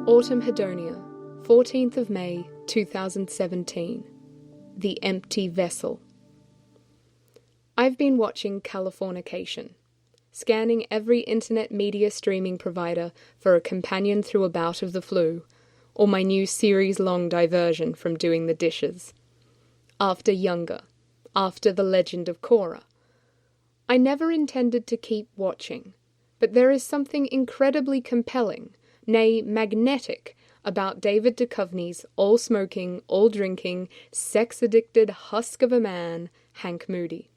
Autumn Hedonia, 14th of May, 2017. The Empty Vessel. I've been watching Californication, scanning every internet media streaming provider for a companion through a bout of the flu, or my new series-long diversion from doing the dishes. After Younger, after The Legend of Korra. I never intended to keep watching, but there is something incredibly compelling, nay, magnetic, about David Duchovny's all-smoking, all-drinking, sex-addicted husk of a man, Hank Moody.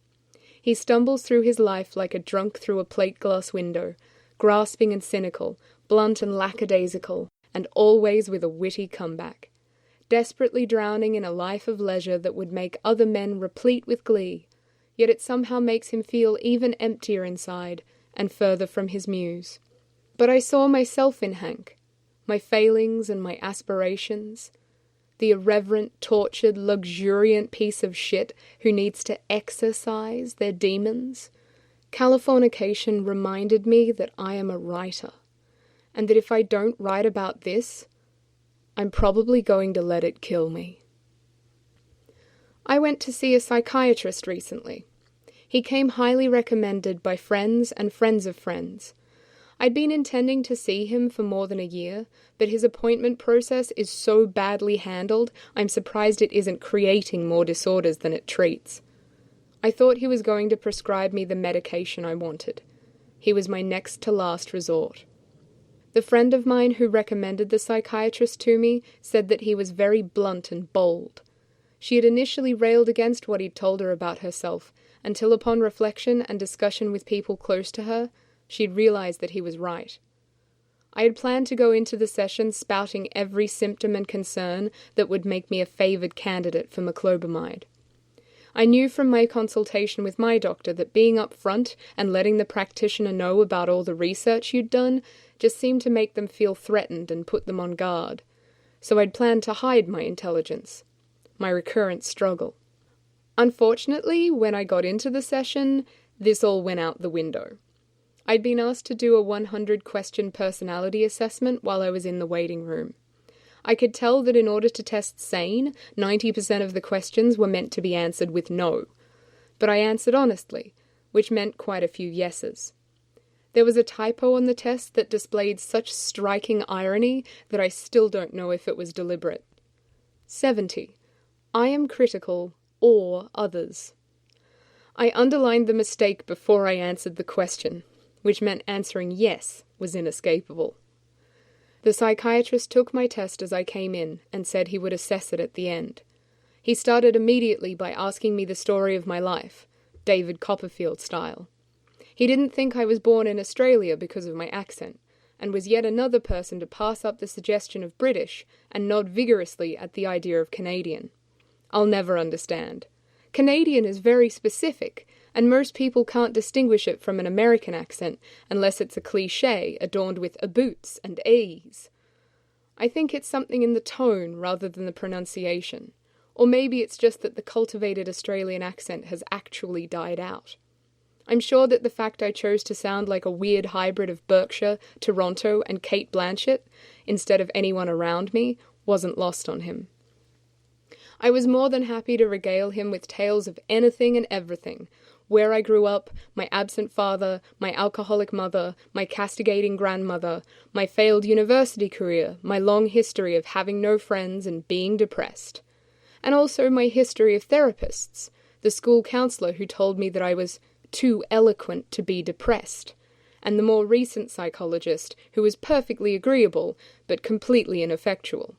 He stumbles through his life like a drunk through a plate-glass window, grasping and cynical, blunt and lackadaisical, and always with a witty comeback. Desperately drowning in a life of leisure that would make other men replete with glee, yet it somehow makes him feel even emptier inside and further from his muse. But I saw myself in Hank, my failings and my aspirations, the irreverent, tortured, luxuriant piece of shit who needs to exercise their demons. Californication reminded me that I am a writer, and that if I don't write about this, I'm probably going to let it kill me. I went to see a psychiatrist recently. He came highly recommended by friends and friends of friends. I'd been intending to see him for more than a year, but his appointment process is so badly handled, I'm surprised it isn't creating more disorders than it treats. I thought he was going to prescribe me the medication I wanted. He was my next to last resort. The friend of mine who recommended the psychiatrist to me said that he was very blunt and bold. She had initially railed against what he'd told her about herself, until upon reflection and discussion with people close to her, she'd realized that he was right. I had planned to go into the session spouting every symptom and concern that would make me a favored candidate for meclobamide. I knew from my consultation with my doctor that being up front and letting the practitioner know about all the research you'd done just seemed to make them feel threatened and put them on guard. So I'd planned to hide my intelligence, my recurrent struggle. Unfortunately, when I got into the session, this all went out the window. I'd been asked to do a 100-question personality assessment while I was in the waiting room. I could tell that in order to test sane, 90% of the questions were meant to be answered with no. But I answered honestly, which meant quite a few yeses. There was a typo on the test that displayed such striking irony that I still don't know if it was deliberate. 70. I am critical, or others. I underlined the mistake before I answered the question, which meant answering yes was inescapable. The psychiatrist took my test as I came in and said he would assess it at the end. He started immediately by asking me the story of my life, David Copperfield style. He didn't think I was born in Australia because of my accent, and was yet another person to pass up the suggestion of British and nod vigorously at the idea of Canadian. I'll never understand. Canadian is very specific, and most people can't distinguish it from an American accent unless it's a cliché adorned with boots and A's. I think it's something in the tone rather than the pronunciation, or maybe it's just that the cultivated Australian accent has actually died out. I'm sure that the fact I chose to sound like a weird hybrid of Berkshire, Toronto, and Cate Blanchett, instead of anyone around me, wasn't lost on him. I was more than happy to regale him with tales of anything and everything, where I grew up, my absent father, my alcoholic mother, my castigating grandmother, my failed university career, my long history of having no friends and being depressed. And also my history of therapists, the school counselor who told me that I was too eloquent to be depressed, and the more recent psychologist who was perfectly agreeable but completely ineffectual.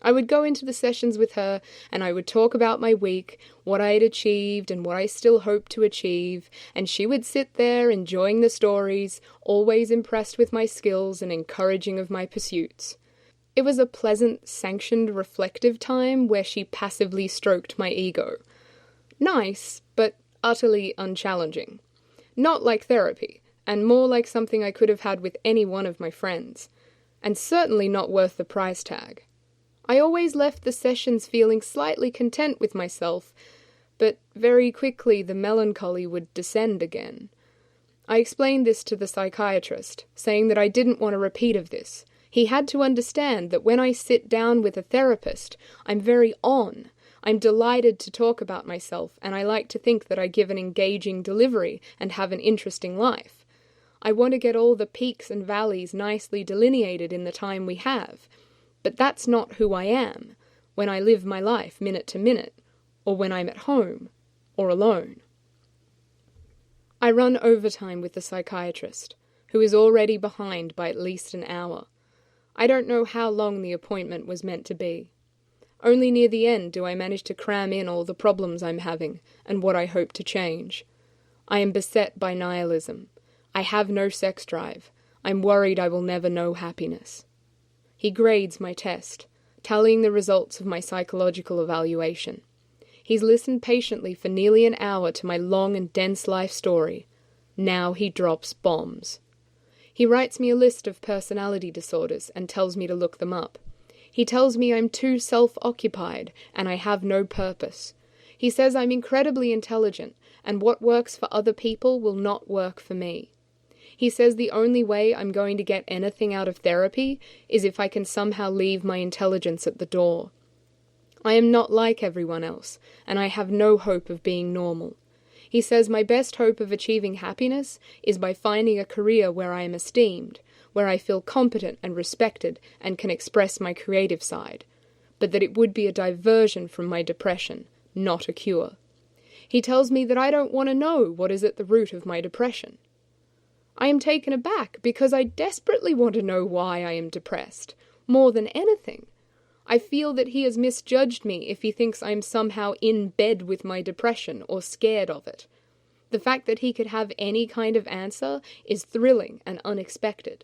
I would go into the sessions with her, and I would talk about my week, what I had achieved and what I still hoped to achieve, and she would sit there enjoying the stories, always impressed with my skills and encouraging of my pursuits. It was a pleasant, sanctioned, reflective time where she passively stroked my ego. Nice, but utterly unchallenging. Not like therapy, and more like something I could have had with any one of my friends, and certainly not worth the price tag. I always left the sessions feeling slightly content with myself, but very quickly the melancholy would descend again. I explained this to the psychiatrist, saying that I didn't want a repeat of this. He had to understand that when I sit down with a therapist, I'm very on. I'm delighted to talk about myself, and I like to think that I give an engaging delivery and have an interesting life. I want to get all the peaks and valleys nicely delineated in the time we have. But that's not who I am when I live my life minute to minute, or when I'm at home, or alone. I run overtime with the psychiatrist, who is already behind by at least an hour. I don't know how long the appointment was meant to be. Only near the end do I manage to cram in all the problems I'm having and what I hope to change. I am beset by nihilism. I have no sex drive. I'm worried I will never know happiness. He grades my test, tallying the results of my psychological evaluation. He's listened patiently for nearly an hour to my long and dense life story. Now he drops bombs. He writes me a list of personality disorders and tells me to look them up. He tells me I'm too self-occupied and I have no purpose. He says I'm incredibly intelligent and what works for other people will not work for me. He says the only way I'm going to get anything out of therapy is if I can somehow leave my intelligence at the door. I am not like everyone else, and I have no hope of being normal. He says my best hope of achieving happiness is by finding a career where I am esteemed, where I feel competent and respected and can express my creative side, but that it would be a diversion from my depression, not a cure. He tells me that I don't want to know what is at the root of my depression. I am taken aback because I desperately want to know why I am depressed, more than anything. I feel that he has misjudged me if he thinks I am somehow in bed with my depression or scared of it. The fact that he could have any kind of answer is thrilling and unexpected.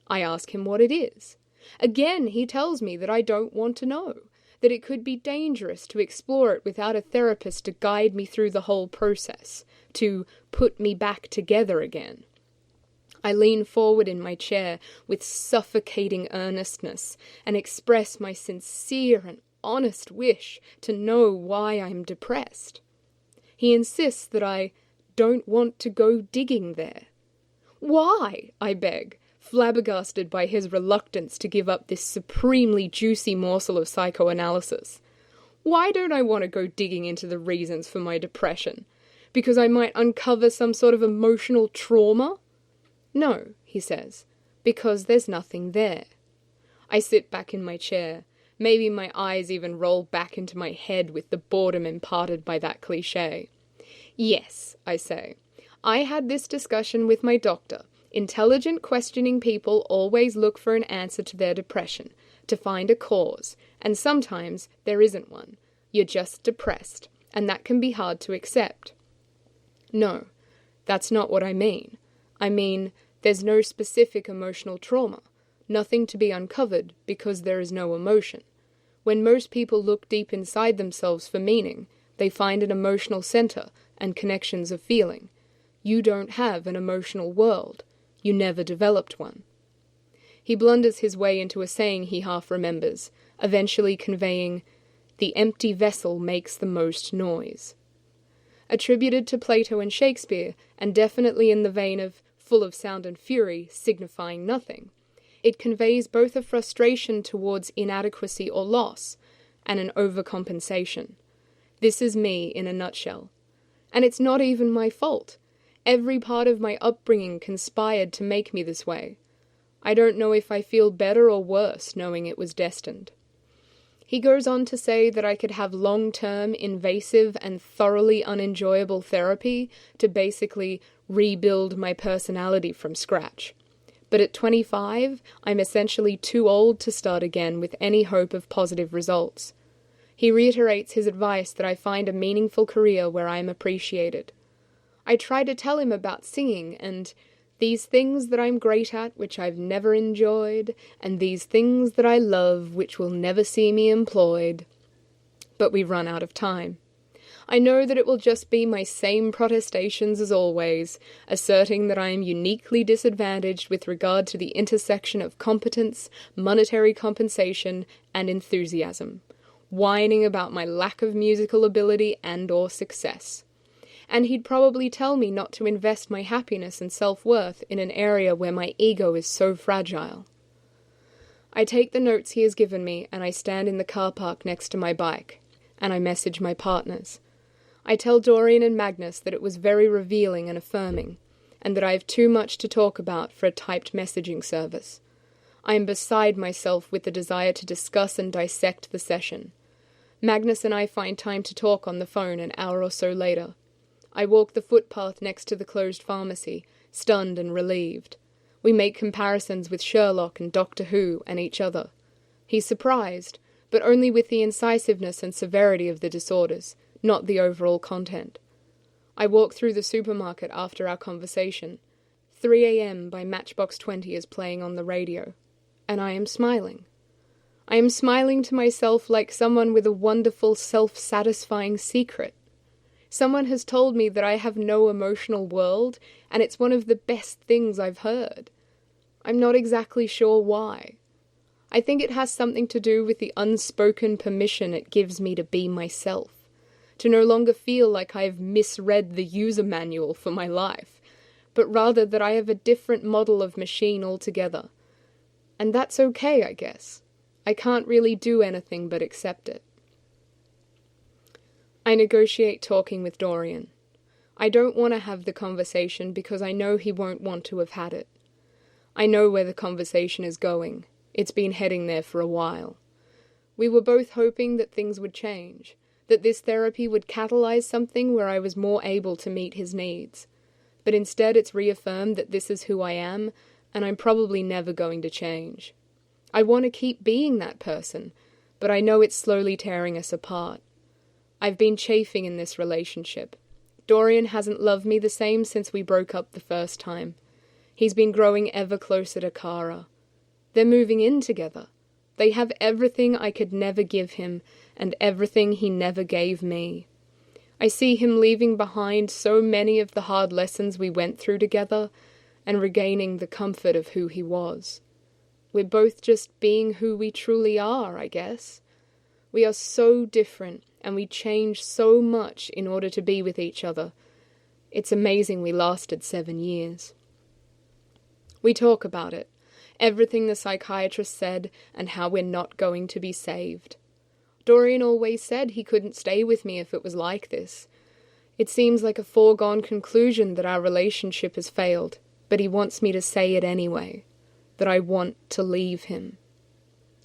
I ask him what it is. Again, he tells me that I don't want to know, that it could be dangerous to explore it without a therapist to guide me through the whole process, to put me back together again. I lean forward in my chair with suffocating earnestness and express my sincere and honest wish to know why I'm depressed. He insists that I don't want to go digging there. Why? I beg, flabbergasted by his reluctance to give up this supremely juicy morsel of psychoanalysis. Why don't I want to go digging into the reasons for my depression? Because I might uncover some sort of emotional trauma? No, he says, because there's nothing there. I sit back in my chair. Maybe my eyes even roll back into my head with the boredom imparted by that cliché. Yes, I say. I had this discussion with my doctor. Intelligent, questioning people always look for an answer to their depression, to find a cause, and sometimes there isn't one. You're just depressed, and that can be hard to accept. No, that's not what I mean. I mean, there's no specific emotional trauma, nothing to be uncovered because there is no emotion. When most people look deep inside themselves for meaning, they find an emotional center and connections of feeling. You don't have an emotional world. You never developed one. He blunders his way into a saying he half remembers, eventually conveying, "The empty vessel makes the most noise." Attributed to Plato and Shakespeare, and definitely in the vein of full of sound and fury, signifying nothing. It conveys both a frustration towards inadequacy or loss, and an overcompensation. This is me in a nutshell. And it's not even my fault. Every part of my upbringing conspired to make me this way. I don't know if I feel better or worse knowing it was destined. He goes on to say that I could have long-term, invasive, and thoroughly unenjoyable therapy to basically rebuild my personality from scratch. But at 25, I'm essentially too old to start again with any hope of positive results. He reiterates his advice that I find a meaningful career where I am appreciated. I try to tell him about singing and these things that I'm great at, which I've never enjoyed, and these things that I love, which will never see me employed. But we run out of time. I know that it will just be my same protestations as always, asserting that I am uniquely disadvantaged with regard to the intersection of competence, monetary compensation, and enthusiasm, whining about my lack of musical ability and/or success. And he'd probably tell me not to invest my happiness and self-worth in an area where my ego is so fragile. I take the notes he has given me and I stand in the car park next to my bike, and I message my partners. I tell Dorian and Magnus that it was very revealing and affirming, and that I have too much to talk about for a typed messaging service. I am beside myself with the desire to discuss and dissect the session. Magnus and I find time to talk on the phone an hour or so later. I walk the footpath next to the closed pharmacy, stunned and relieved. We make comparisons with Sherlock and Doctor Who and each other. He's surprised, but only with the incisiveness and severity of the disorders, not the overall content. I walk through the supermarket after our conversation. 3 a.m. by Matchbox 20 is playing on the radio, and I am smiling. I am smiling to myself like someone with a wonderful, self-satisfying secret. Someone has told me that I have no emotional world, and it's one of the best things I've heard. I'm not exactly sure why. I think it has something to do with the unspoken permission it gives me to be myself, to no longer feel like I have misread the user manual for my life, but rather that I have a different model of machine altogether. And that's okay, I guess. I can't really do anything but accept it. I negotiate talking with Dorian. I don't want to have the conversation because I know he won't want to have had it. I know where the conversation is going. It's been heading there for a while. We were both hoping that things would change, that this therapy would catalyze something where I was more able to meet his needs. But instead it's reaffirmed that this is who I am, and I'm probably never going to change. I want to keep being that person, but I know it's slowly tearing us apart. I've been chafing in this relationship. Dorian hasn't loved me the same since we broke up the first time. He's been growing ever closer to Kara. They're moving in together. They have everything I could never give him, and everything he never gave me. I see him leaving behind so many of the hard lessons we went through together, and regaining the comfort of who he was. We're both just being who we truly are, I guess. We are so different, and we change so much in order to be with each other. It's amazing we lasted 7 years. We talk about it, everything the psychiatrist said, and how we're not going to be saved. Dorian always said he couldn't stay with me if it was like this. It seems like a foregone conclusion that our relationship has failed, but he wants me to say it anyway, that I want to leave him.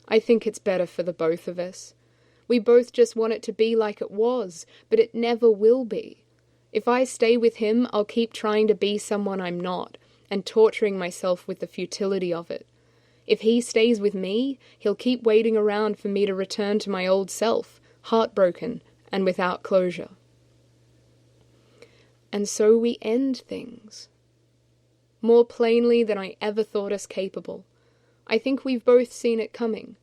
I think it's better for the both of us. We both just want it to be like it was, but it never will be. If I stay with him, I'll keep trying to be someone I'm not, and torturing myself with the futility of it. If he stays with me, he'll keep waiting around for me to return to my old self, heartbroken and without closure. And so we end things. More plainly than I ever thought us capable. I think we've both seen it coming.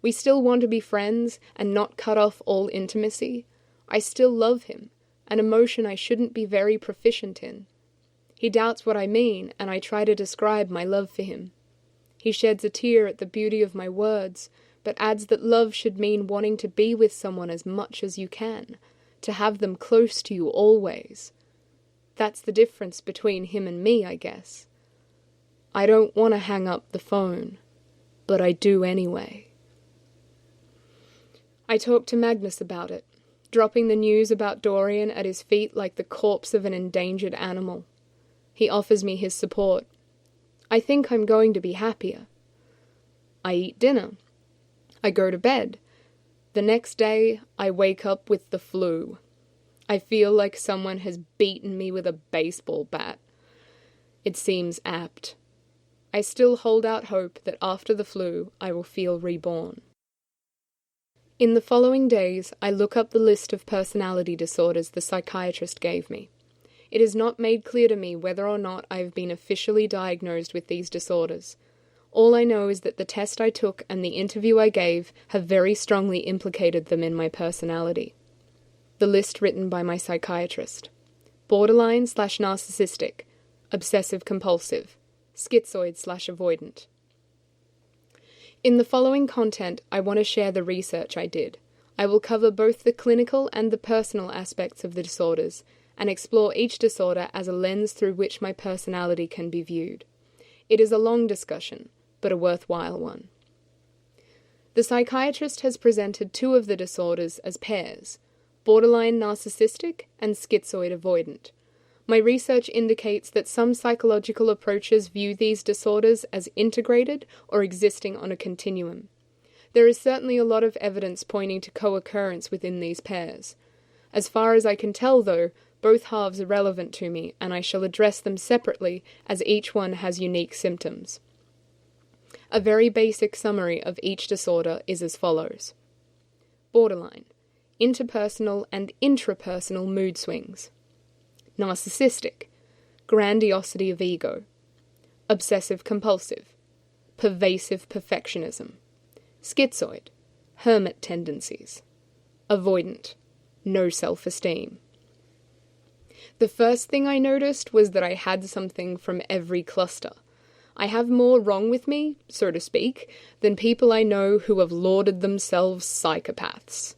We still want to be friends and not cut off all intimacy. I still love him, an emotion I shouldn't be very proficient in. He doubts what I mean, and I try to describe my love for him. He sheds a tear at the beauty of my words, but adds that love should mean wanting to be with someone as much as you can, to have them close to you always. That's the difference between him and me, I guess. I don't want to hang up the phone, but I do anyway. I talk to Magnus about it, dropping the news about Dorian at his feet like the corpse of an endangered animal. He offers me his support. I think I'm going to be happier. I eat dinner. I go to bed. The next day, I wake up with the flu. I feel like someone has beaten me with a baseball bat. It seems apt. I still hold out hope that after the flu, I will feel reborn. In the following days, I look up the list of personality disorders the psychiatrist gave me. It is not made clear to me whether or not I have been officially diagnosed with these disorders. All I know is that the test I took and the interview I gave have very strongly implicated them in my personality. The list written by my psychiatrist: borderline/narcissistic, obsessive-compulsive, schizoid/avoidant. In the following content, I want to share the research I did. I will cover both the clinical and the personal aspects of the disorders, and explore each disorder as a lens through which my personality can be viewed. It is a long discussion, but a worthwhile one. The psychiatrist has presented two of the disorders as pairs: borderline narcissistic and schizoid avoidant. My research indicates that some psychological approaches view these disorders as integrated or existing on a continuum. There is certainly a lot of evidence pointing to co-occurrence within these pairs. As far as I can tell, though, both halves are relevant to me, and I shall address them separately as each one has unique symptoms. A very basic summary of each disorder is as follows. Borderline: interpersonal and intrapersonal mood swings. Narcissistic: grandiosity of ego. Obsessive-compulsive: pervasive perfectionism. Schizoid: hermit tendencies. Avoidant: no self-esteem. The first thing I noticed was that I had something from every cluster. I have more wrong with me, so to speak, than people I know who have lauded themselves psychopaths.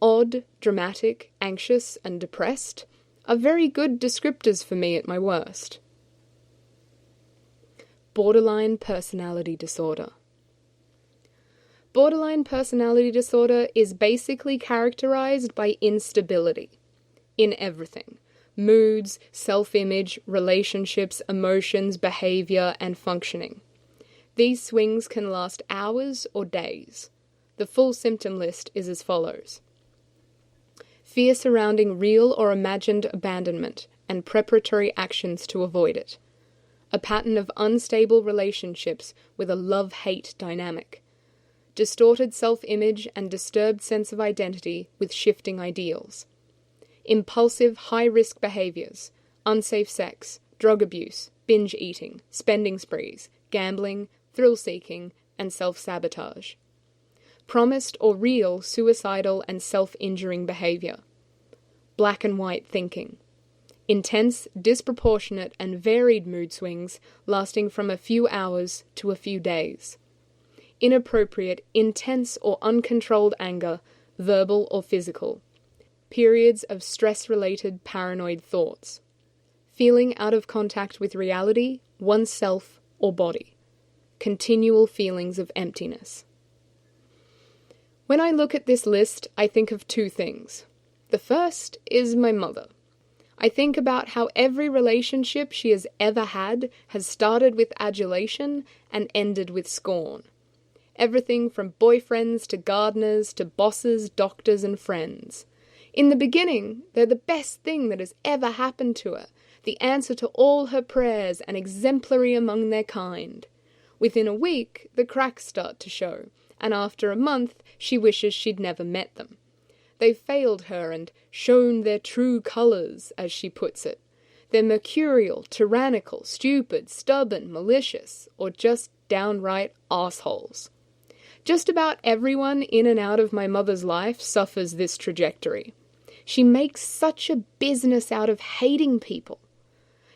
Odd, dramatic, anxious, and depressed are very good descriptors for me at my worst. Borderline personality disorder. Borderline personality disorder is basically characterized by instability in everything: moods, self-image, relationships, emotions, behavior, and functioning. These swings can last hours or days. The full symptom list is as follows: fear surrounding real or imagined abandonment and preparatory actions to avoid it. A pattern of unstable relationships with a love-hate dynamic. Distorted self-image and disturbed sense of identity with shifting ideals. Impulsive, high-risk behaviors, unsafe sex, drug abuse, binge eating, spending sprees, gambling, thrill-seeking, and self-sabotage. Promised or real suicidal and self-injuring behavior. Black and white thinking. Intense, disproportionate, and varied mood swings lasting from a few hours to a few days. Inappropriate, intense, or uncontrolled anger, verbal or physical. Periods of stress-related paranoid thoughts. Feeling out of contact with reality, oneself, or body. Continual feelings of emptiness. When I look at this list, I think of two things. The first is my mother. I think about how every relationship she has ever had has started with adulation and ended with scorn. Everything from boyfriends to gardeners to bosses, doctors, and friends. In the beginning, they're the best thing that has ever happened to her, the answer to all her prayers and exemplary among their kind. Within a week, the cracks start to show, and after a month, she wishes she'd never met them. They've failed her and shown their true colours, as she puts it. They're mercurial, tyrannical, stupid, stubborn, malicious, or just downright assholes. Just about everyone in and out of my mother's life suffers this trajectory. She makes such a business out of hating people.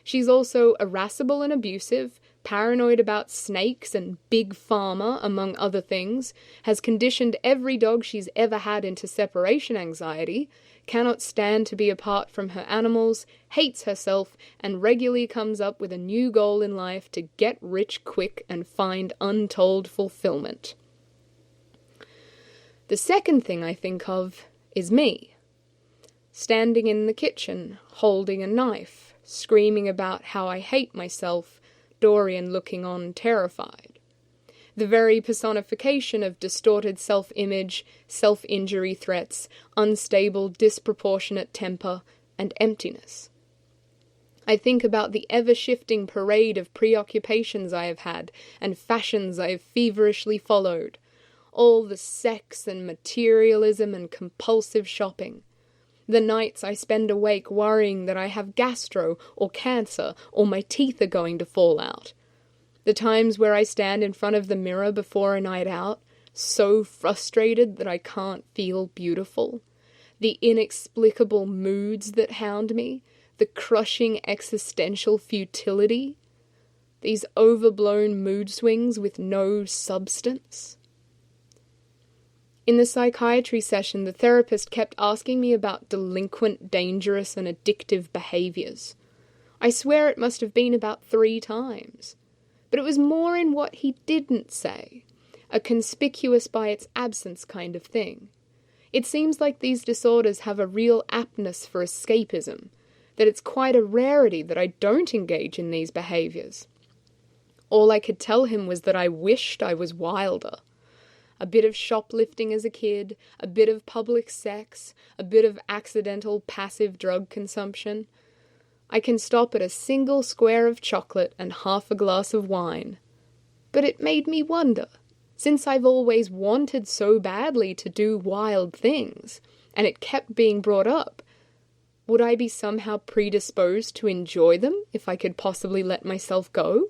She's also irascible and abusive, paranoid about snakes and big pharma, among other things, has conditioned every dog she's ever had into separation anxiety, cannot stand to be apart from her animals, hates herself, and regularly comes up with a new goal in life to get rich quick and find untold fulfillment. The second thing I think of is me. Standing in the kitchen, holding a knife, screaming about how I hate myself, Dorian looking on terrified. The very personification of distorted self-image, self-injury threats, unstable, disproportionate temper, and emptiness. I think about the ever-shifting parade of preoccupations I have had and fashions I have feverishly followed. All the sex and materialism and compulsive shopping. The nights I spend awake worrying that I have gastro or cancer or my teeth are going to fall out. The times where I stand in front of the mirror before a night out, so frustrated that I can't feel beautiful. The inexplicable moods that hound me, the crushing existential futility. These overblown mood swings with no substance. In the psychiatry session, the therapist kept asking me about delinquent, dangerous, and addictive behaviours. I swear it must have been about 3 times. But it was more in what he didn't say. a conspicuous by its absence kind of thing. It seems like these disorders have a real aptness for escapism, that it's quite a rarity that I don't engage in these behaviours. All I could tell him was that I wished I was wilder. A bit of shoplifting as a kid, a bit of public sex, a bit of accidental passive drug consumption. I can stop at a single square of chocolate and half a glass of wine. But it made me wonder, since I've always wanted so badly to do wild things, and it kept being brought up, would I be somehow predisposed to enjoy them if I could possibly let myself go?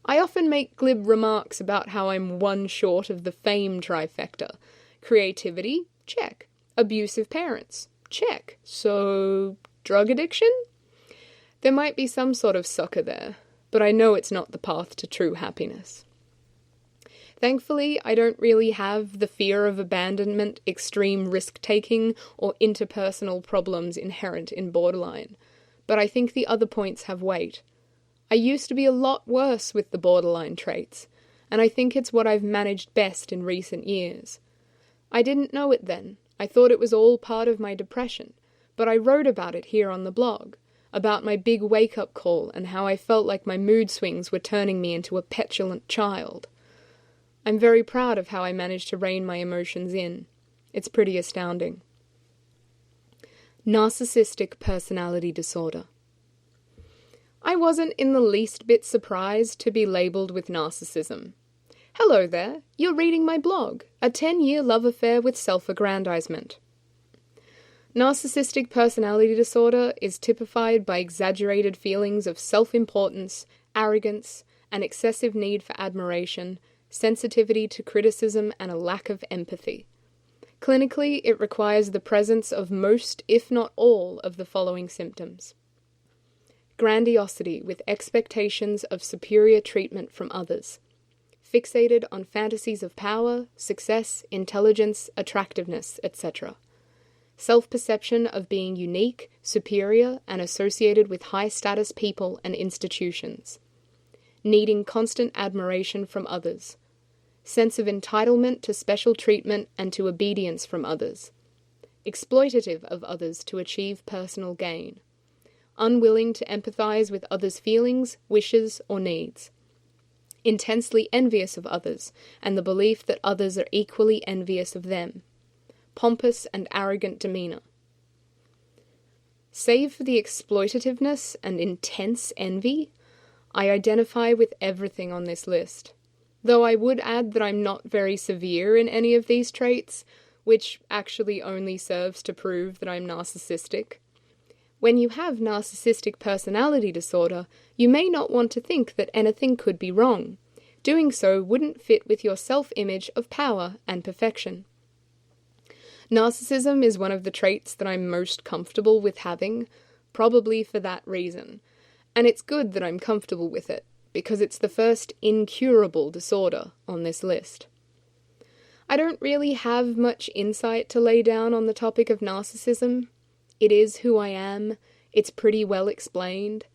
I often make glib remarks about how I'm one short of the fame trifecta. Creativity? Check. Abusive parents? Check. So, drug addiction? There might be some sort of sucker there, but I know it's not the path to true happiness. Thankfully, I don't really have the fear of abandonment, extreme risk-taking, or interpersonal problems inherent in borderline, but I think the other points have weight. I used to be a lot worse with the borderline traits, and I think it's what I've managed best in recent years. I didn't know it then. I thought it was all part of my depression, but I wrote about it here on the blog, about my big wake-up call and how I felt like my mood swings were turning me into a petulant child. I'm very proud of how I managed to rein my emotions in. It's pretty astounding. Narcissistic personality disorder. I wasn't in the least bit surprised to be labelled with narcissism. Hello there, you're reading my blog, A 10-Year Love Affair with Self-Aggrandizement. Narcissistic personality disorder is typified by exaggerated feelings of self-importance, arrogance, an excessive need for admiration, sensitivity to criticism, and a lack of empathy. Clinically, it requires the presence of most, if not all, of the following symptoms. Grandiosity with expectations of superior treatment from others. Fixated on fantasies of power, success, intelligence, attractiveness, etc. Self-perception of being unique, superior, and associated with high-status people and institutions. Needing constant admiration from others. Sense of entitlement to special treatment and to obedience from others. Exploitative of others to achieve personal gain. Unwilling to empathize with others' feelings, wishes, or needs. Intensely envious of others, and the belief that others are equally envious of them. Pompous and arrogant demeanor. Save for the exploitativeness and intense envy, I identify with everything on this list, though I would add that I'm not very severe in any of these traits, which actually only serves to prove that I'm narcissistic. When you have narcissistic personality disorder, you may not want to think that anything could be wrong. Doing so wouldn't fit with your self-image of power and perfection. Narcissism is one of the traits that I'm most comfortable with having, probably for that reason. And it's good that I'm comfortable with it, because it's the first incurable disorder on this list. I don't really have much insight to lay down on the topic of narcissism. It is who I am. It's pretty well explained.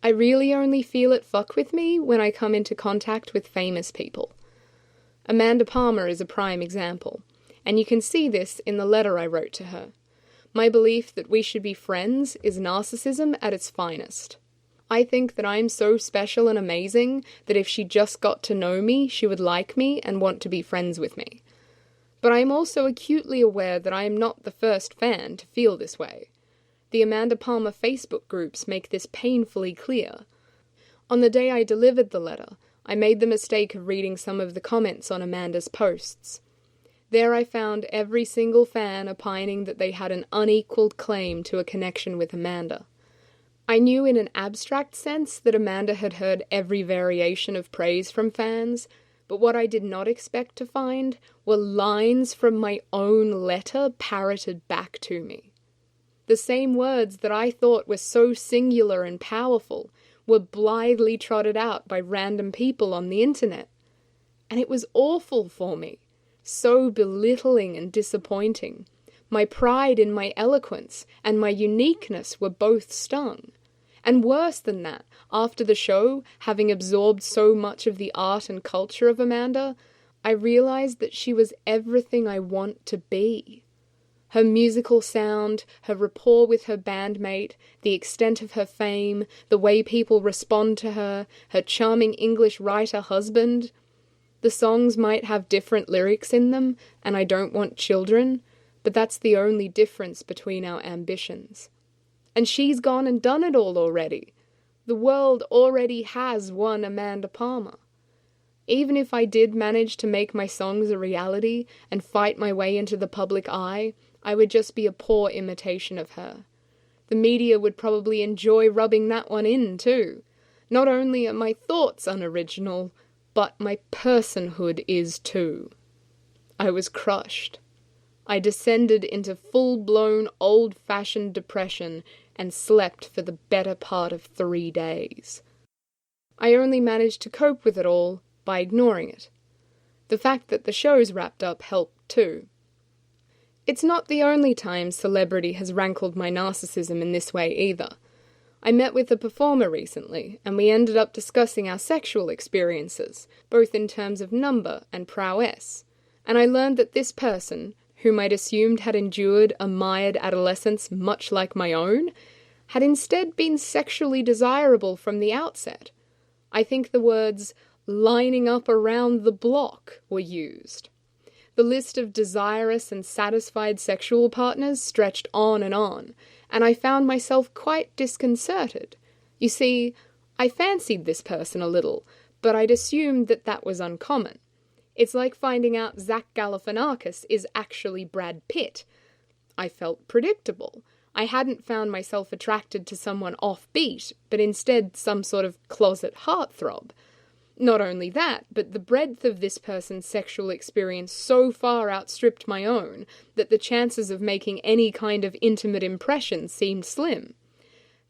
I really only feel it fuck with me when I come into contact with famous people. Amanda Palmer is a prime example, and you can see this in the letter I wrote to her. My belief that we should be friends is narcissism at its finest. I think that I'm so special and amazing that if she just got to know me, she would like me and want to be friends with me. But I am also acutely aware that I am not the first fan to feel this way. The Amanda Palmer Facebook groups make this painfully clear. On the day I delivered the letter, I made the mistake of reading some of the comments on Amanda's posts. There I found every single fan opining that they had an unequaled claim to a connection with Amanda. I knew in an abstract sense that Amanda had heard every variation of praise from fans, but what I did not expect to find were lines from my own letter parroted back to me. The same words that I thought were so singular and powerful were blithely trotted out by random people on the internet. And it was awful for me, so belittling and disappointing. My pride in my eloquence and my uniqueness were both stung. And worse than that, after the show, having absorbed so much of the art and culture of Amanda, I realized that she was everything I want to be. Her musical sound, her rapport with her bandmate, the extent of her fame, the way people respond to her, her charming English writer husband. The songs might have different lyrics in them, and I don't want children, but that's the only difference between our ambitions. And she's gone and done it all already. The world already has one Amanda Palmer. Even if I did manage to make my songs a reality and fight my way into the public eye, I would just be a poor imitation of her. The media would probably enjoy rubbing that one in, too. Not only are my thoughts unoriginal, but my personhood is too. I was crushed. I descended into full-blown, old-fashioned depression and slept for the better part of 3 days. I only managed to cope with it all by ignoring it. The fact that the shows wrapped up helped too. It's not the only time celebrity has rankled my narcissism in this way either. I met with a performer recently, and we ended up discussing our sexual experiences, both in terms of number and prowess, and I learned that this person, whom I'd assumed had endured a mired adolescence much like my own, had instead been sexually desirable from the outset. I think the words lining up around the block were used. The list of desirous and satisfied sexual partners stretched on, and I found myself quite disconcerted. You see, I fancied this person a little, but I'd assumed that that was uncommon. It's like finding out Zach Galifianakis is actually Brad Pitt. I felt predictable. I hadn't found myself attracted to someone offbeat, but instead some sort of closet heartthrob. Not only that, but the breadth of this person's sexual experience so far outstripped my own that the chances of making any kind of intimate impression seemed slim.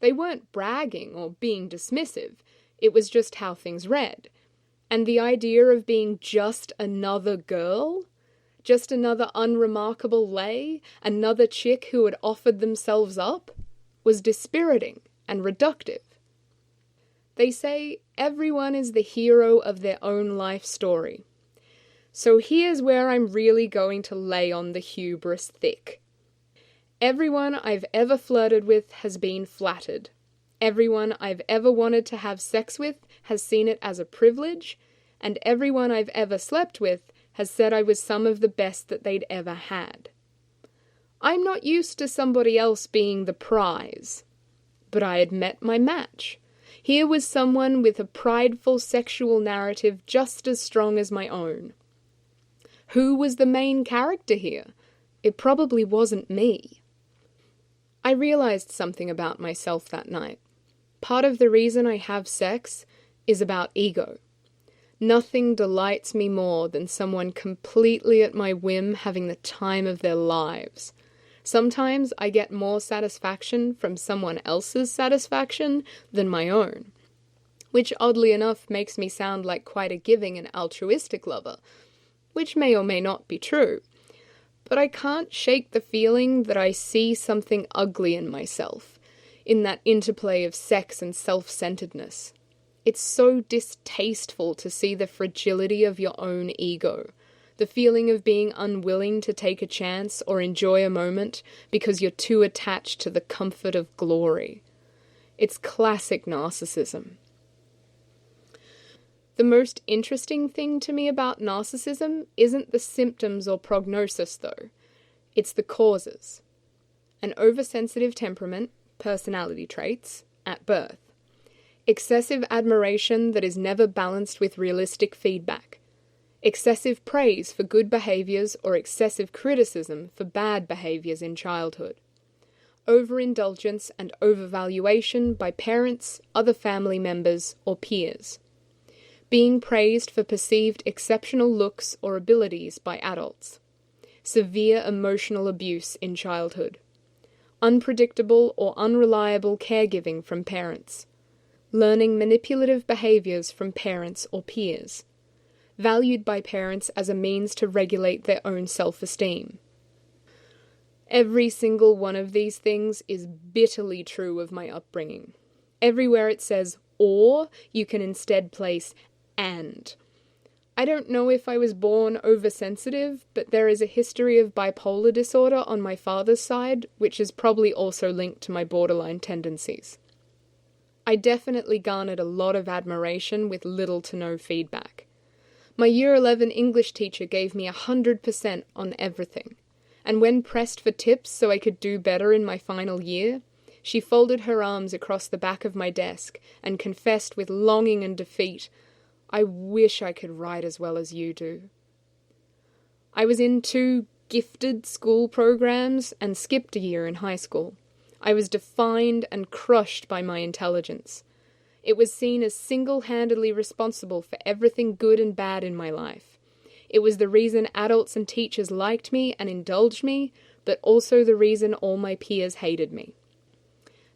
They weren't bragging or being dismissive, it was just how things read. And the idea of being just another girl, just another unremarkable lay, another chick who had offered themselves up, was dispiriting and reductive. They say everyone is the hero of their own life story. So here's where I'm really going to lay on the hubris thick. Everyone I've ever flirted with has been flattered. Everyone I've ever wanted to have sex with has seen it as a privilege, and everyone I've ever slept with has said I was some of the best that they'd ever had. I'm not used to somebody else being the prize, but I had met my match. Here was someone with a prideful sexual narrative just as strong as my own. Who was the main character here? It probably wasn't me. I realized something about myself that night. Part of the reason I have sex is about ego. Nothing delights me more than someone completely at my whim having the time of their lives. Sometimes I get more satisfaction from someone else's satisfaction than my own, which oddly enough makes me sound like quite a giving and altruistic lover, which may or may not be true. But I can't shake the feeling that I see something ugly in myself, in that interplay of sex and self-centeredness. It's so distasteful to see the fragility of your own ego, the feeling of being unwilling to take a chance or enjoy a moment because you're too attached to the comfort of glory. It's classic narcissism. The most interesting thing to me about narcissism isn't the symptoms or prognosis, though. It's the causes. An oversensitive temperament, personality traits, at birth. Excessive admiration that is never balanced with realistic feedback. Excessive praise for good behaviors or excessive criticism for bad behaviors in childhood. Overindulgence and overvaluation by parents, other family members, or peers. Being praised for perceived exceptional looks or abilities by adults. Severe emotional abuse in childhood. Unpredictable or unreliable caregiving from parents. Learning manipulative behaviors from parents or peers. Valued by parents as a means to regulate their own self-esteem. Every single one of these things is bitterly true of my upbringing. Everywhere it says or, you can instead place and. I don't know if I was born oversensitive, but there is a history of bipolar disorder on my father's side, which is probably also linked to my borderline tendencies. I definitely garnered a lot of admiration with little to no feedback. My Year 11 English teacher gave me 100% on everything, and when pressed for tips so I could do better in my final year, she folded her arms across the back of my desk and confessed with longing and defeat, "I wish I could write as well as you do." I was in 2 gifted school programs and skipped a year in high school. I was defined and crushed by my intelligence. It was seen as single-handedly responsible for everything good and bad in my life. It was the reason adults and teachers liked me and indulged me, but also the reason all my peers hated me.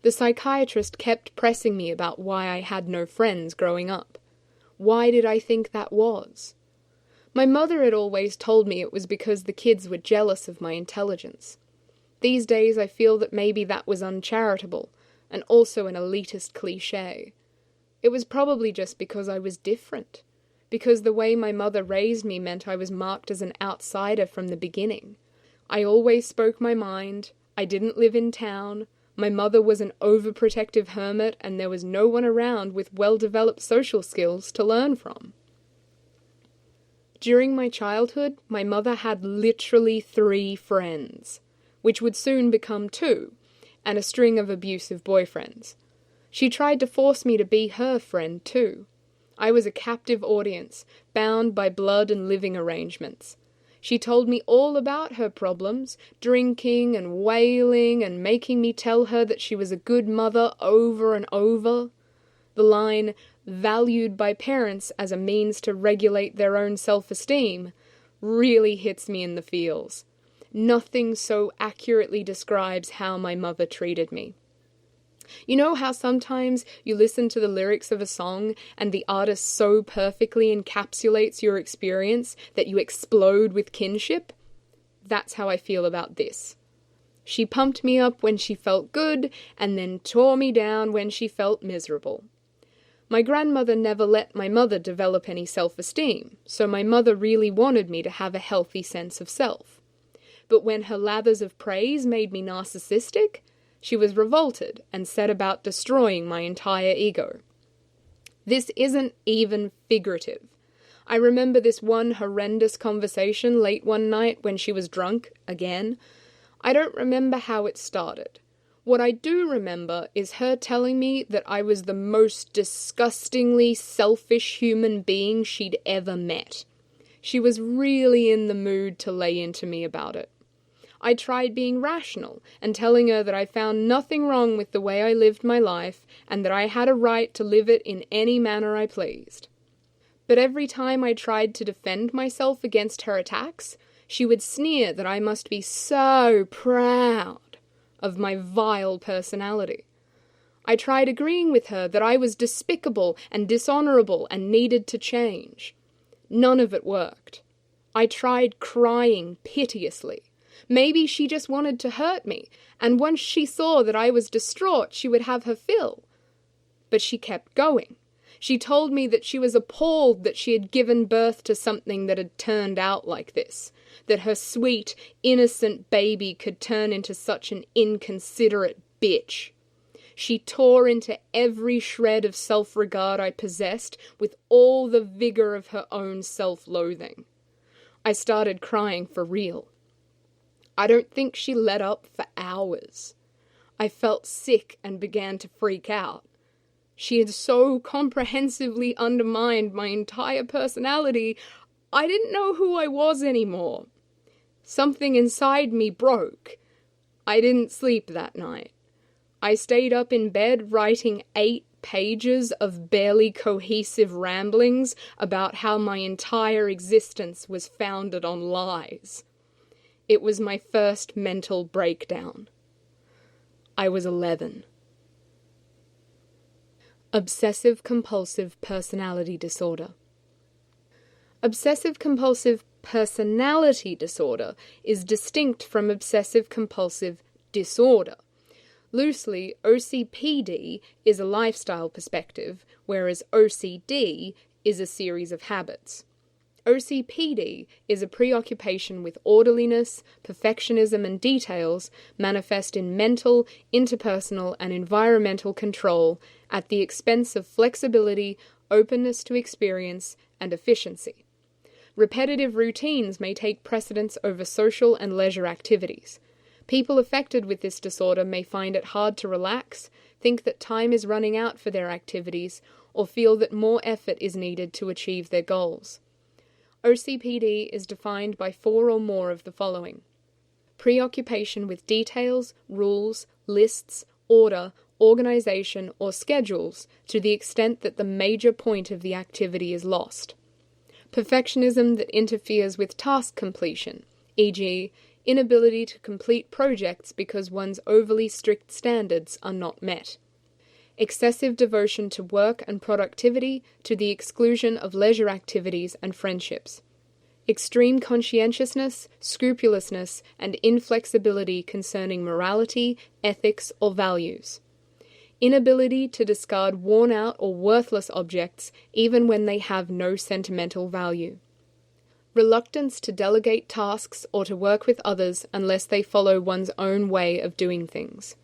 The psychiatrist kept pressing me about why I had no friends growing up. Why did I think that was? My mother had always told me it was because the kids were jealous of my intelligence. These days I feel that maybe that was uncharitable, and also an elitist cliché. It was probably just because I was different, because the way my mother raised me meant I was marked as an outsider from the beginning. I always spoke my mind, I didn't live in town, my mother was an overprotective hermit, and there was no one around with well-developed social skills to learn from. During my childhood, my mother had literally 3 friends, which would soon become 2, and a string of abusive boyfriends. She tried to force me to be her friend too. I was a captive audience, bound by blood and living arrangements. She told me all about her problems, drinking and wailing and making me tell her that she was a good mother over and over. The line, "valued by parents as a means to regulate their own self-esteem," really hits me in the feels. Nothing so accurately describes how my mother treated me. You know how sometimes you listen to the lyrics of a song and the artist so perfectly encapsulates your experience that you explode with kinship? That's how I feel about this. She pumped me up when she felt good and then tore me down when she felt miserable. My grandmother never let my mother develop any self-esteem, so my mother really wanted me to have a healthy sense of self. But when her lathers of praise made me narcissistic, she was revolted and set about destroying my entire ego. This isn't even figurative. I remember this one horrendous conversation late one night when she was drunk, again. I don't remember how it started. What I do remember is her telling me that I was the most disgustingly selfish human being she'd ever met. She was really in the mood to lay into me about it. I tried being rational and telling her that I found nothing wrong with the way I lived my life and that I had a right to live it in any manner I pleased. But every time I tried to defend myself against her attacks, she would sneer that I must be so proud of my vile personality. I tried agreeing with her that I was despicable and dishonorable and needed to change. None of it worked. I tried crying piteously. Maybe she just wanted to hurt me, and once she saw that I was distraught, she would have her fill. But she kept going. She told me that she was appalled that she had given birth to something that had turned out like this, that her sweet, innocent baby could turn into such an inconsiderate bitch. She tore into every shred of self-regard I possessed with all the vigor of her own self-loathing. I started crying for real. I don't think she let up for hours. I felt sick and began to freak out. She had so comprehensively undermined my entire personality, I didn't know who I was anymore. Something inside me broke. I didn't sleep that night. I stayed up in bed writing 8 pages of barely cohesive ramblings about how my entire existence was founded on lies. It was my first mental breakdown. I was 11. Obsessive-compulsive personality disorder. Obsessive-compulsive personality disorder is distinct from obsessive-compulsive disorder. Loosely, OCPD is a lifestyle perspective, whereas OCD is a series of habits. OCPD is a preoccupation with orderliness, perfectionism, and details manifest in mental, interpersonal, and environmental control at the expense of flexibility, openness to experience, and efficiency. Repetitive routines may take precedence over social and leisure activities. People affected with this disorder may find it hard to relax, think that time is running out for their activities, or feel that more effort is needed to achieve their goals. OCPD is defined by 4 or more of the following: preoccupation with details, rules, lists, order, organization, or schedules to the extent that the major point of the activity is lost. Perfectionism that interferes with task completion, e.g., inability to complete projects because one's overly strict standards are not met. Excessive devotion to work and productivity to the exclusion of leisure activities and friendships. Extreme conscientiousness, scrupulousness, and inflexibility concerning morality, ethics, or values. Inability to discard worn-out or worthless objects even when they have no sentimental value. Reluctance to delegate tasks or to work with others unless they follow one's own way of doing things.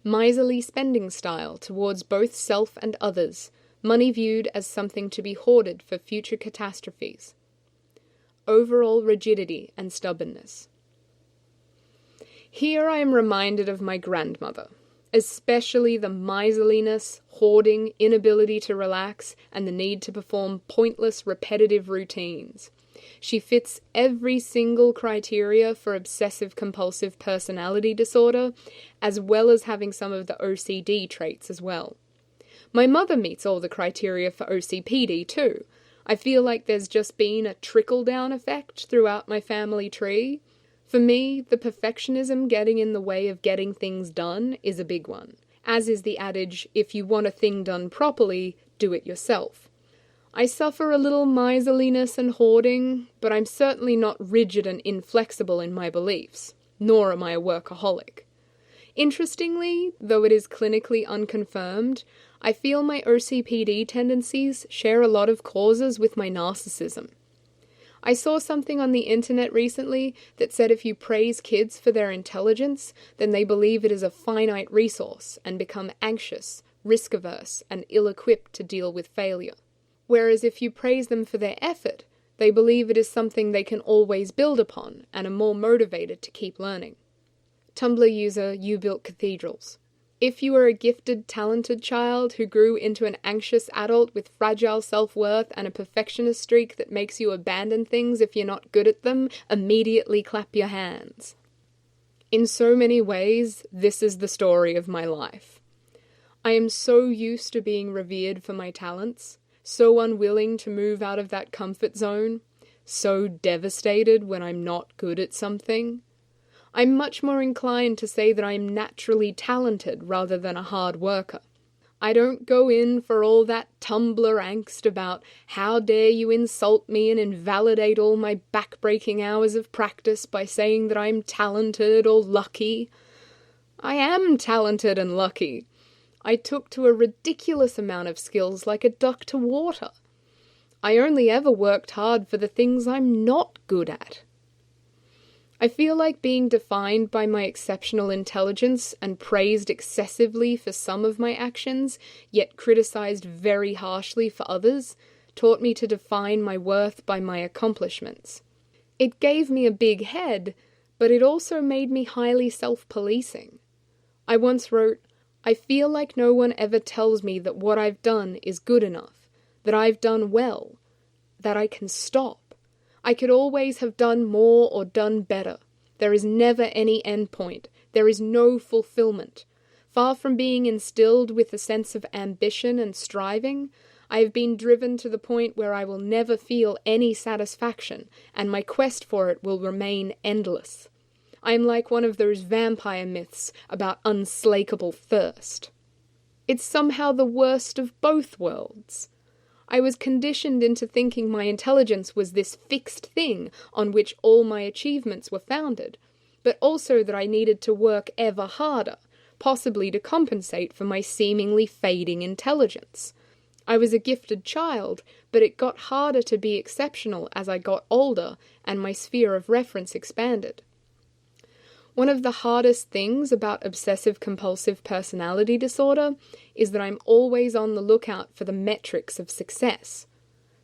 Miserly spending style towards both self and others, money viewed as something to be hoarded for future catastrophes. Overall rigidity and stubbornness. Here I am reminded of my grandmother, especially the miserliness, hoarding, inability to relax, and the need to perform pointless, repetitive routines. She fits every single criteria for obsessive-compulsive personality disorder, as well as having some of the OCD traits as well. My mother meets all the criteria for OCPD too. I feel like there's just been a trickle-down effect throughout my family tree. For me, the perfectionism getting in the way of getting things done is a big one, as is the adage, if you want a thing done properly, do it yourself. I suffer a little miserliness and hoarding, but I'm certainly not rigid and inflexible in my beliefs, nor am I a workaholic. Interestingly, though it is clinically unconfirmed, I feel my OCPD tendencies share a lot of causes with my narcissism. I saw something on the internet recently that said if you praise kids for their intelligence, then they believe it is a finite resource and become anxious, risk-averse, and ill-equipped to deal with failure. Whereas if you praise them for their effort, they believe it is something they can always build upon and are more motivated to keep learning. Tumblr user You Built Cathedrals. If you are a gifted, talented child who grew into an anxious adult with fragile self-worth and a perfectionist streak that makes you abandon things if you're not good at them, immediately clap your hands. In so many ways, this is the story of my life. I am so used to being revered for my talents, so unwilling to move out of that comfort zone, so devastated when I'm not good at something. I'm much more inclined to say that I'm naturally talented rather than a hard worker. I don't go in for all that Tumblr angst about how dare you insult me and invalidate all my back-breaking hours of practice by saying that I'm talented or lucky. I am talented and lucky. I took to a ridiculous amount of skills like a duck to water. I only ever worked hard for the things I'm not good at. I feel like being defined by my exceptional intelligence and praised excessively for some of my actions, yet criticized very harshly for others, taught me to define my worth by my accomplishments. It gave me a big head, but it also made me highly self-policing. I once wrote, I feel like no one ever tells me that what I've done is good enough, that I've done well, that I can stop. I could always have done more or done better. There is never any end point. There is no fulfillment. Far from being instilled with a sense of ambition and striving, I have been driven to the point where I will never feel any satisfaction, and my quest for it will remain endless. I am like one of those vampire myths about unslakable thirst. It's somehow the worst of both worlds. I was conditioned into thinking my intelligence was this fixed thing on which all my achievements were founded, but also that I needed to work ever harder, possibly to compensate for my seemingly fading intelligence. I was a gifted child, but it got harder to be exceptional as I got older and my sphere of reference expanded. One of the hardest things about obsessive-compulsive personality disorder is that I'm always on the lookout for the metrics of success.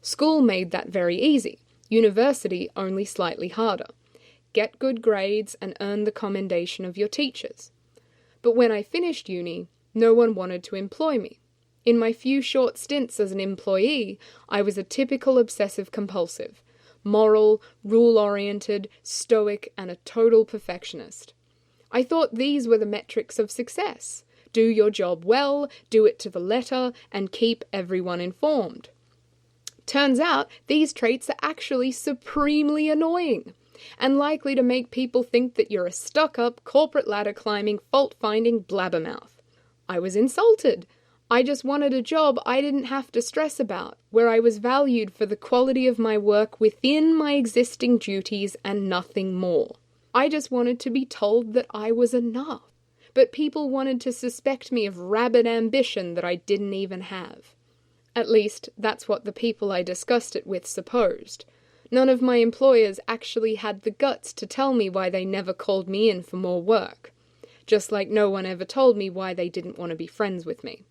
School made that very easy. University only slightly harder. Get good grades and earn the commendation of your teachers. But when I finished uni, no one wanted to employ me. In my few short stints as an employee, I was a typical obsessive-compulsive. Moral, rule-oriented, stoic, and a total perfectionist. I thought these were the metrics of success. Do your job well, do it to the letter, and keep everyone informed. Turns out, these traits are actually supremely annoying, and likely to make people think that you're a stuck-up, corporate ladder-climbing, fault-finding blabbermouth. I was insulted. I just wanted a job I didn't have to stress about, where I was valued for the quality of my work within my existing duties and nothing more. I just wanted to be told that I was enough. But people wanted to suspect me of rabid ambition that I didn't even have. At least, that's what the people I discussed it with supposed. None of my employers actually had the guts to tell me why they never called me in for more work. Just like no one ever told me why they didn't want to be friends with me.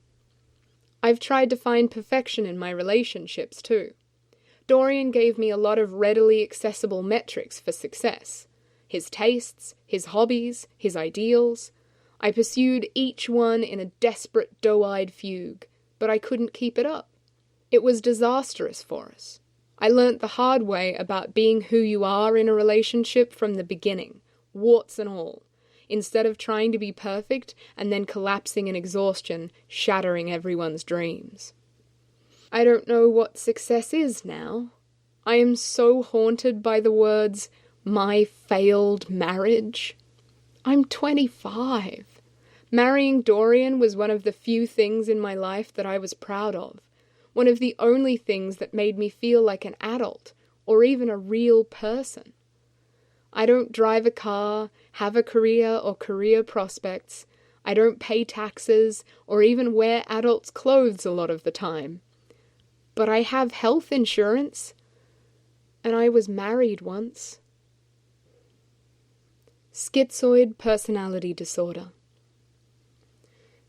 I've tried to find perfection in my relationships too. Dorian gave me a lot of readily accessible metrics for success. His tastes, his hobbies, his ideals. I pursued each one in a desperate, doe-eyed fugue, but I couldn't keep it up. It was disastrous for us. I learnt the hard way about being who you are in a relationship from the beginning, warts and all, instead of trying to be perfect and then collapsing in exhaustion, shattering everyone's dreams. I don't know what success is now. I am so haunted by the words, my failed marriage. I'm 25. Marrying Dorian was one of the few things in my life that I was proud of. One of the only things that made me feel like an adult, or even a real person. I don't drive a car, have a career or career prospects. I don't pay taxes, or even wear adults' clothes a lot of the time. But I have health insurance, and I was married once. Schizoid personality disorder.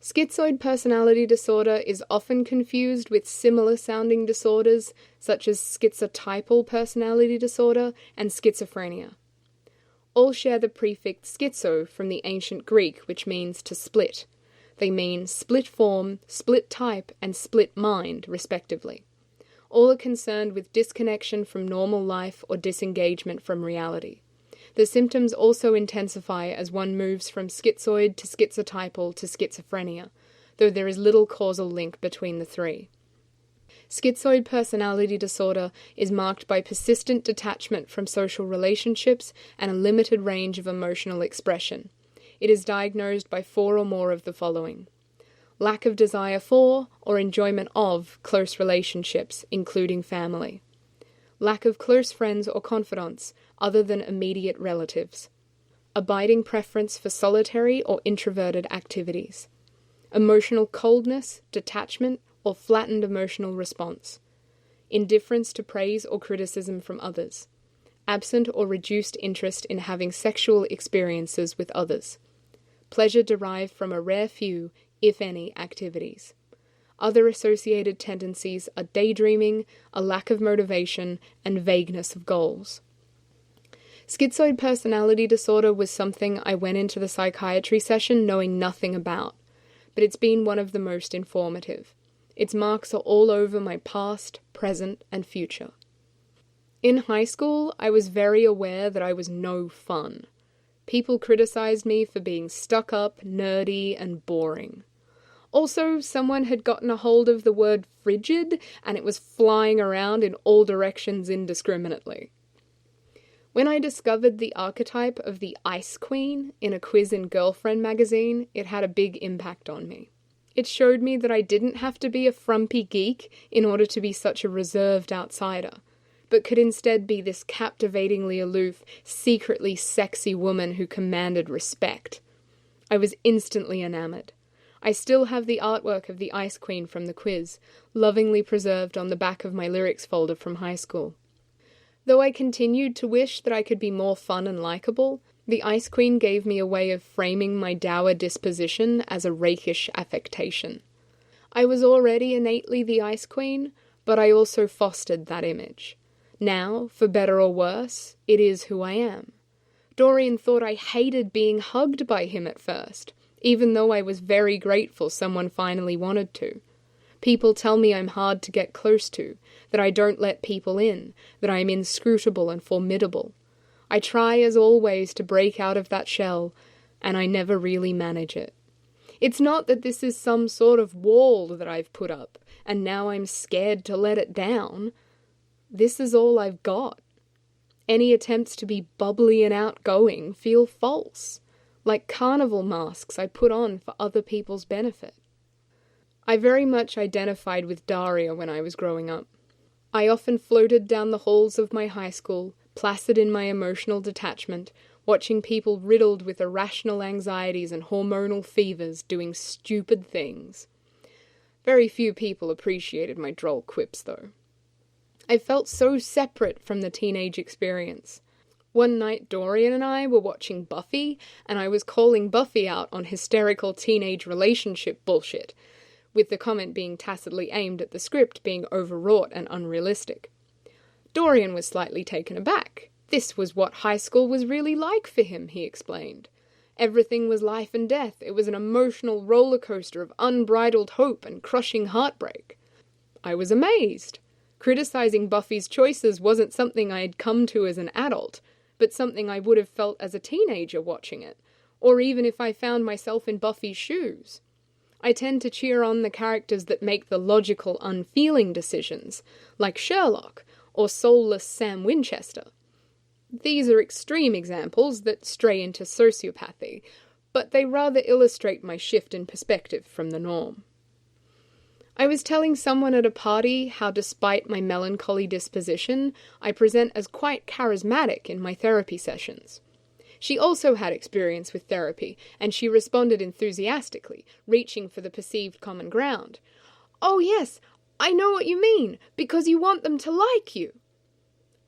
Schizoid personality disorder is often confused with similar-sounding disorders such as schizotypal personality disorder and schizophrenia. All share the prefix schizo from the ancient Greek, which means to split. They mean split form, split type, and split mind, respectively. All are concerned with disconnection from normal life or disengagement from reality. The symptoms also intensify as one moves from schizoid to schizotypal to schizophrenia, though there is little causal link between the three. Schizoid personality disorder is marked by persistent detachment from social relationships and a limited range of emotional expression. It is diagnosed by 4 or more of the following: lack of desire for or enjoyment of close relationships, including family. Lack of close friends or confidants, other than immediate relatives. Abiding preference for solitary or introverted activities. Emotional coldness, detachment, or flattened emotional response. Indifference to praise or criticism from others. Absent or reduced interest in having sexual experiences with others. Pleasure derived from a rare few, if any, activities. Other associated tendencies are daydreaming, a lack of motivation, and vagueness of goals. Schizoid personality disorder was something I went into the psychiatry session knowing nothing about, but it's been one of the most informative. Its marks are all over my past, present, and future. In high school, I was very aware that I was no fun. People criticized me for being stuck up, nerdy, and boring. Also, someone had gotten a hold of the word frigid, and it was flying around in all directions indiscriminately. When I discovered the archetype of the Ice Queen in a quiz in Girlfriend magazine, it had a big impact on me. It showed me that I didn't have to be a frumpy geek in order to be such a reserved outsider, but could instead be this captivatingly aloof, secretly sexy woman who commanded respect. I was instantly enamored. I still have the artwork of the Ice Queen from the quiz, lovingly preserved on the back of my lyrics folder from high school. Though I continued to wish that I could be more fun and likable, the Ice Queen gave me a way of framing my dour disposition as a rakish affectation. I was already innately the Ice Queen, but I also fostered that image. Now, for better or worse, it is who I am. Dorian thought I hated being hugged by him at first, even though I was very grateful someone finally wanted to. People tell me I'm hard to get close to, that I don't let people in, that I'm inscrutable and formidable. I try, as always, to break out of that shell, and I never really manage it. It's not that this is some sort of wall that I've put up, and now I'm scared to let it down. This is all I've got. Any attempts to be bubbly and outgoing feel false, like carnival masks I put on for other people's benefit. I very much identified with Daria when I was growing up. I often floated down the halls of my high school, placid in my emotional detachment, watching people riddled with irrational anxieties and hormonal fevers doing stupid things. Very few people appreciated my droll quips, though. I felt so separate from the teenage experience. One night Dorian and I were watching Buffy, and I was calling Buffy out on hysterical teenage relationship bullshit, with the comment being tacitly aimed at the script being overwrought and unrealistic. Dorian was slightly taken aback. This was what high school was really like for him, he explained. Everything was life and death. It was an emotional roller coaster of unbridled hope and crushing heartbreak. I was amazed. Criticizing Buffy's choices wasn't something I had come to as an adult, but something I would have felt as a teenager watching it, or even if I found myself in Buffy's shoes. I tend to cheer on the characters that make the logical, unfeeling decisions, like Sherlock or soulless Sam Winchester. These are extreme examples that stray into sociopathy, but they rather illustrate my shift in perspective from the norm. I was telling someone at a party how, despite my melancholy disposition, I present as quite charismatic in my therapy sessions. She also had experience with therapy, and she responded enthusiastically, reaching for the perceived common ground. "Oh yes, I know what you mean, because you want them to like you."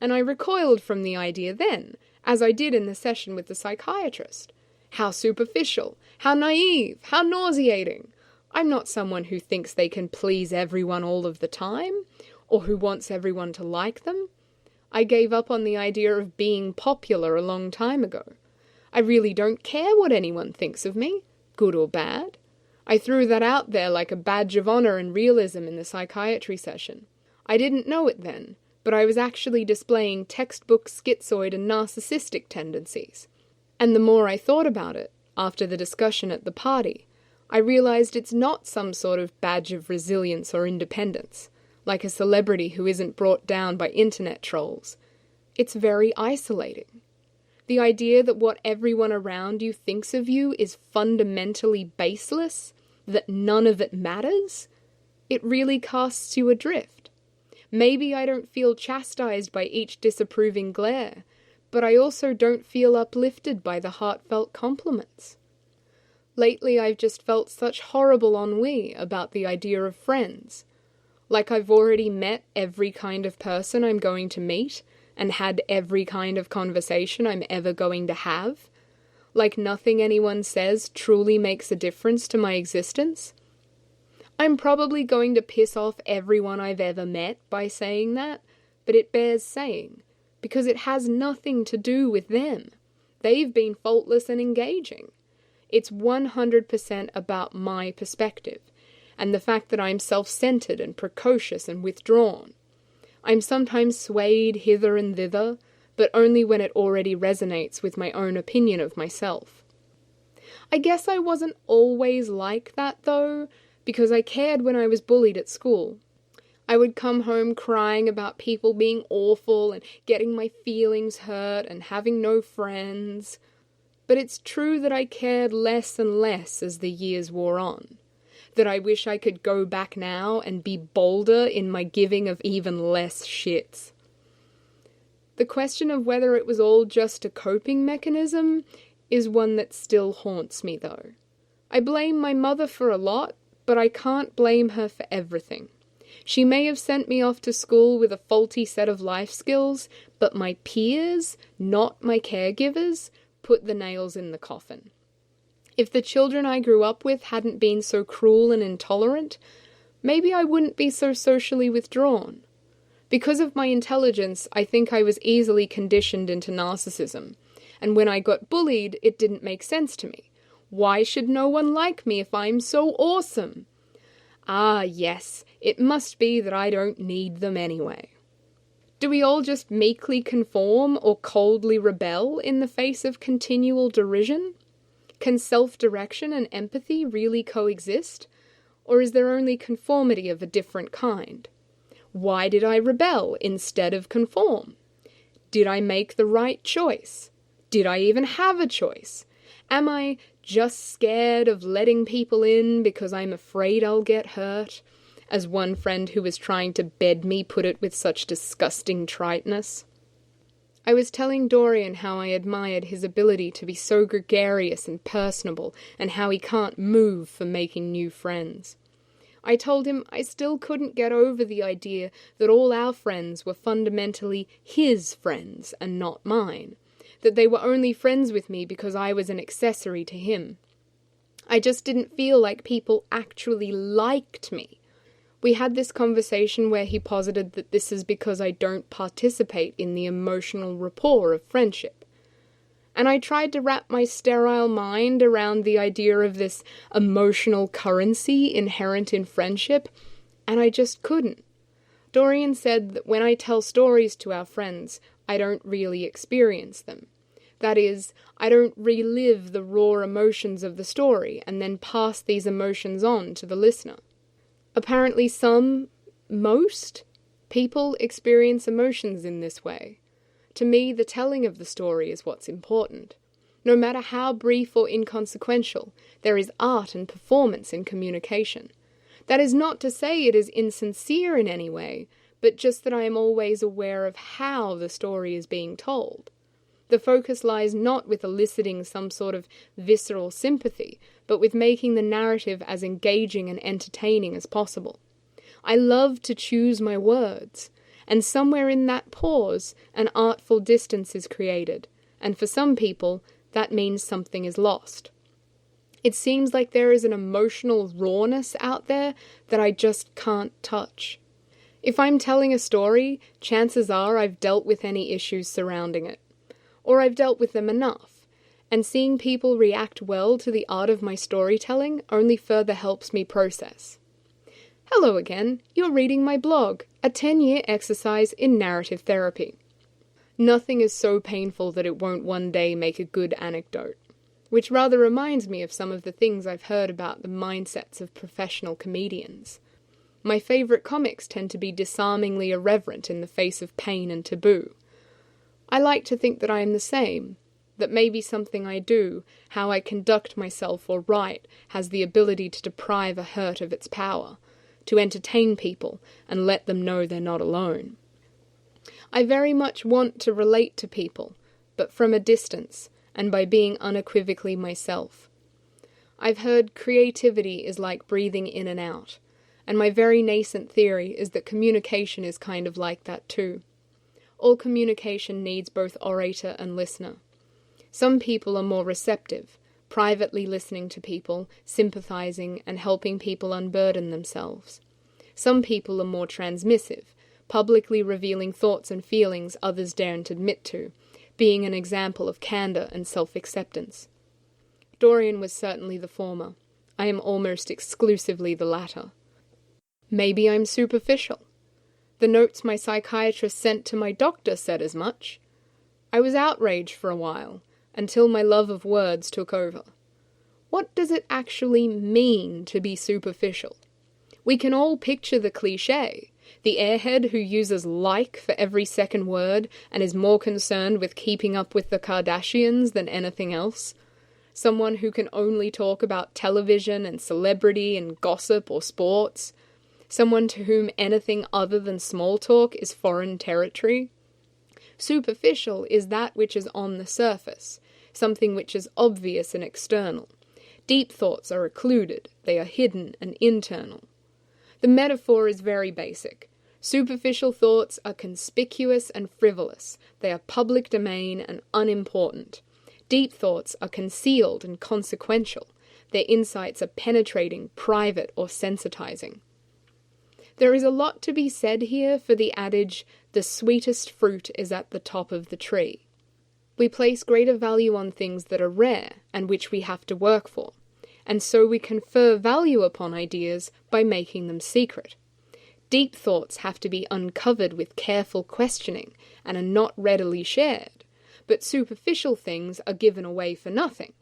And I recoiled from the idea then, as I did in the session with the psychiatrist. How superficial, how naive, how nauseating. I'm not someone who thinks they can please everyone all of the time, or who wants everyone to like them. I gave up on the idea of being popular a long time ago. I really don't care what anyone thinks of me, good or bad. I threw that out there like a badge of honor and realism in the psychiatry session. I didn't know it then, but I was actually displaying textbook schizoid and narcissistic tendencies. And the more I thought about it, after the discussion at the party, I realized it's not some sort of badge of resilience or independence, like a celebrity who isn't brought down by internet trolls. It's very isolating. The idea that what everyone around you thinks of you is fundamentally baseless, that none of it matters, it really casts you adrift. Maybe I don't feel chastised by each disapproving glare, but I also don't feel uplifted by the heartfelt compliments. Lately I've just felt such horrible ennui about the idea of friends. Like I've already met every kind of person I'm going to meet, and had every kind of conversation I'm ever going to have. Like nothing anyone says truly makes a difference to my existence. I'm probably going to piss off everyone I've ever met by saying that, but it bears saying, because it has nothing to do with them. They've been faultless and engaging. It's 100% about my perspective, and the fact that I'm self-centered and precocious and withdrawn. I'm sometimes swayed hither and thither, but only when it already resonates with my own opinion of myself. I guess I wasn't always like that, though, because I cared when I was bullied at school. I would come home crying about people being awful and getting my feelings hurt and having no friends. But it's true that I cared less and less as the years wore on. That I wish I could go back now and be bolder in my giving of even less shits. The question of whether it was all just a coping mechanism is one that still haunts me, though. I blame my mother for a lot, but I can't blame her for everything. She may have sent me off to school with a faulty set of life skills, but my peers, not my caregivers, put the nails in the coffin. If the children I grew up with hadn't been so cruel and intolerant, maybe I wouldn't be so socially withdrawn. Because of my intelligence, I think I was easily conditioned into narcissism, and when I got bullied, it didn't make sense to me. Why should no one like me if I'm so awesome? Ah, yes, it must be that I don't need them anyway. Do we all just meekly conform or coldly rebel in the face of continual derision? Can self-direction and empathy really coexist? Or is there only conformity of a different kind? Why did I rebel instead of conform? Did I make the right choice? Did I even have a choice? Am I just scared of letting people in because I'm afraid I'll get hurt? As one friend who was trying to bed me put it with such disgusting triteness. I was telling Dorian how I admired his ability to be so gregarious and personable, and how he can't move for making new friends. I told him I still couldn't get over the idea that all our friends were fundamentally his friends and not mine, that they were only friends with me because I was an accessory to him. I just didn't feel like people actually liked me. We had this conversation where he posited that this is because I don't participate in the emotional rapport of friendship. And I tried to wrap my sterile mind around the idea of this emotional currency inherent in friendship, and I just couldn't. Dorian said that when I tell stories to our friends, I don't really experience them. That is, I don't relive the raw emotions of the story and then pass these emotions on to the listener. Apparently most people experience emotions in this way. To me, the telling of the story is what's important. No matter how brief or inconsequential, there is art and performance in communication. That is not to say it is insincere in any way, but just that I am always aware of how the story is being told. The focus lies not with eliciting some sort of visceral sympathy, but with making the narrative as engaging and entertaining as possible. I love to choose my words, and somewhere in that pause, an artful distance is created, and for some people, that means something is lost. It seems like there is an emotional rawness out there that I just can't touch. If I'm telling a story, chances are I've dealt with any issues surrounding it. Or I've dealt with them enough, and seeing people react well to the art of my storytelling only further helps me process. Hello again, you're reading my blog, a 10-year exercise in narrative therapy. Nothing is so painful that it won't one day make a good anecdote, which rather reminds me of some of the things I've heard about the mindsets of professional comedians. My favourite comics tend to be disarmingly irreverent in the face of pain and taboo. I like to think that I am the same, that maybe something I do, how I conduct myself or write, has the ability to deprive a hurt of its power, to entertain people and let them know they're not alone. I very much want to relate to people, but from a distance, and by being unequivocally myself. I've heard creativity is like breathing in and out, and my very nascent theory is that communication is kind of like that too. All communication needs both orator and listener. Some people are more receptive, privately listening to people, sympathizing, and helping people unburden themselves. Some people are more transmissive, publicly revealing thoughts and feelings others daren't admit to, being an example of candor and self-acceptance. Dorian was certainly the former. I am almost exclusively the latter. Maybe I'm superficial. The notes my psychiatrist sent to my doctor said as much. I was outraged for a while, until my love of words took over. What does it actually mean to be superficial? We can all picture the cliché, the airhead who uses like for every second word and is more concerned with keeping up with the Kardashians than anything else. Someone who can only talk about television and celebrity and gossip or sports. Someone to whom anything other than small talk is foreign territory. Superficial is that which is on the surface, something which is obvious and external. Deep thoughts are occluded, they are hidden and internal. The metaphor is very basic. Superficial thoughts are conspicuous and frivolous. They are public domain and unimportant. Deep thoughts are concealed and consequential. Their insights are penetrating, private, or sensitizing. There is a lot to be said here for the adage, the sweetest fruit is at the top of the tree. We place greater value on things that are rare and which we have to work for, and so we confer value upon ideas by making them secret. Deep thoughts have to be uncovered with careful questioning and are not readily shared, but superficial things are given away for nothing.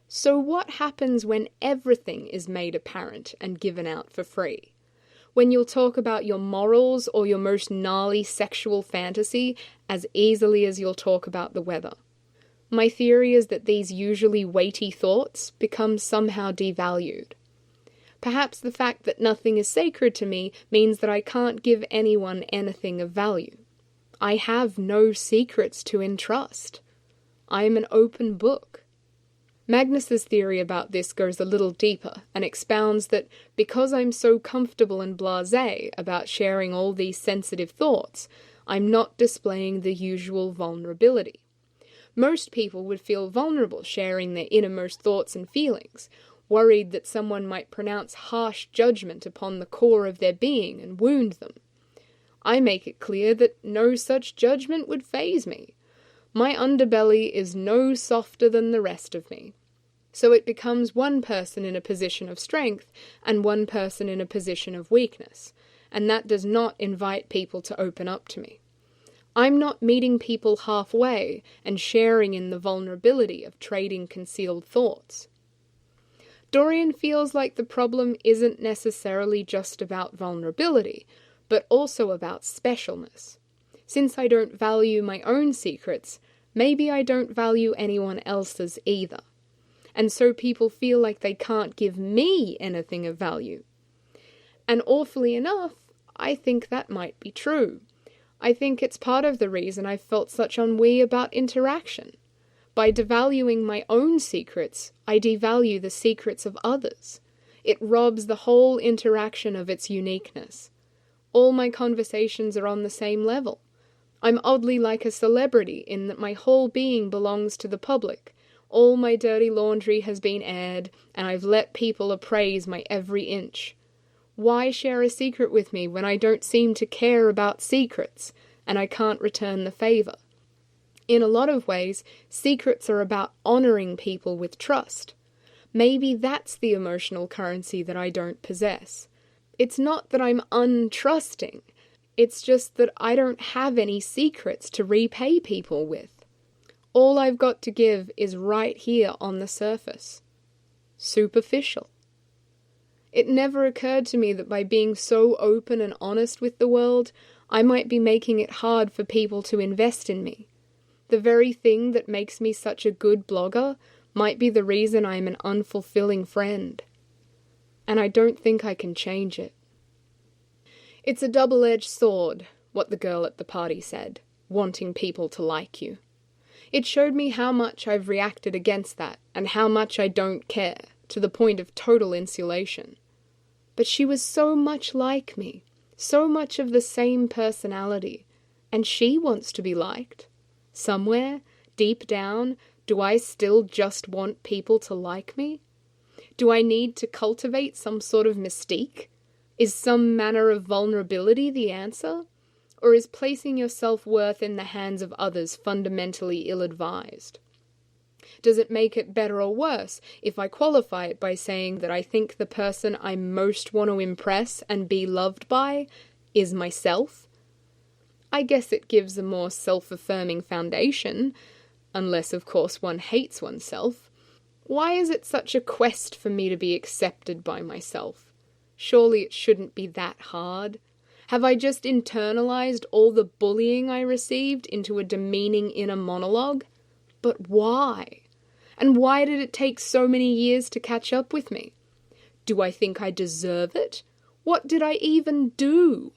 So what happens when everything is made apparent and given out for free? When you'll talk about your morals or your most gnarly sexual fantasy as easily as you'll talk about the weather. My theory is that these usually weighty thoughts become somehow devalued. Perhaps the fact that nothing is sacred to me means that I can't give anyone anything of value. I have no secrets to entrust. I am an open book. Magnus's theory about this goes a little deeper and expounds that because I'm so comfortable and blasé about sharing all these sensitive thoughts, I'm not displaying the usual vulnerability. Most people would feel vulnerable sharing their innermost thoughts and feelings, worried that someone might pronounce harsh judgment upon the core of their being and wound them. I make it clear that no such judgment would faze me. My underbelly is no softer than the rest of me. So it becomes one person in a position of strength and one person in a position of weakness, and that does not invite people to open up to me. I'm not meeting people halfway and sharing in the vulnerability of trading concealed thoughts. Dorian feels like the problem isn't necessarily just about vulnerability, but also about specialness. Since I don't value my own secrets, maybe I don't value anyone else's either. And so people feel like they can't give me anything of value. And awfully enough, I think that might be true. I think it's part of the reason I've felt such ennui about interaction. By devaluing my own secrets, I devalue the secrets of others. It robs the whole interaction of its uniqueness. All my conversations are on the same level. I'm oddly like a celebrity in that my whole being belongs to the public. All my dirty laundry has been aired, and I've let people appraise my every inch. Why share a secret with me when I don't seem to care about secrets, and I can't return the favor? In a lot of ways, secrets are about honoring people with trust. Maybe that's the emotional currency that I don't possess. It's not that I'm untrusting. It's just that I don't have any secrets to repay people with. All I've got to give is right here on the surface. Superficial. It never occurred to me that by being so open and honest with the world, I might be making it hard for people to invest in me. The very thing that makes me such a good blogger might be the reason I'm an unfulfilling friend. And I don't think I can change it. It's a double-edged sword, what the girl at the party said, wanting people to like you. It showed me how much I've reacted against that, and how much I don't care, to the point of total insulation. But she was so much like me, so much of the same personality, and she wants to be liked. Somewhere, deep down, do I still just want people to like me? Do I need to cultivate some sort of mystique? Is some manner of vulnerability the answer? Or is placing your self-worth in the hands of others fundamentally ill-advised? Does it make it better or worse if I qualify it by saying that I think the person I most want to impress and be loved by is myself? I guess it gives a more self-affirming foundation, unless of course one hates oneself. Why is it such a quest for me to be accepted by myself? Surely it shouldn't be that hard. Have I just internalized all the bullying I received into a demeaning inner monologue? But why? And why did it take so many years to catch up with me? Do I think I deserve it? What did I even do?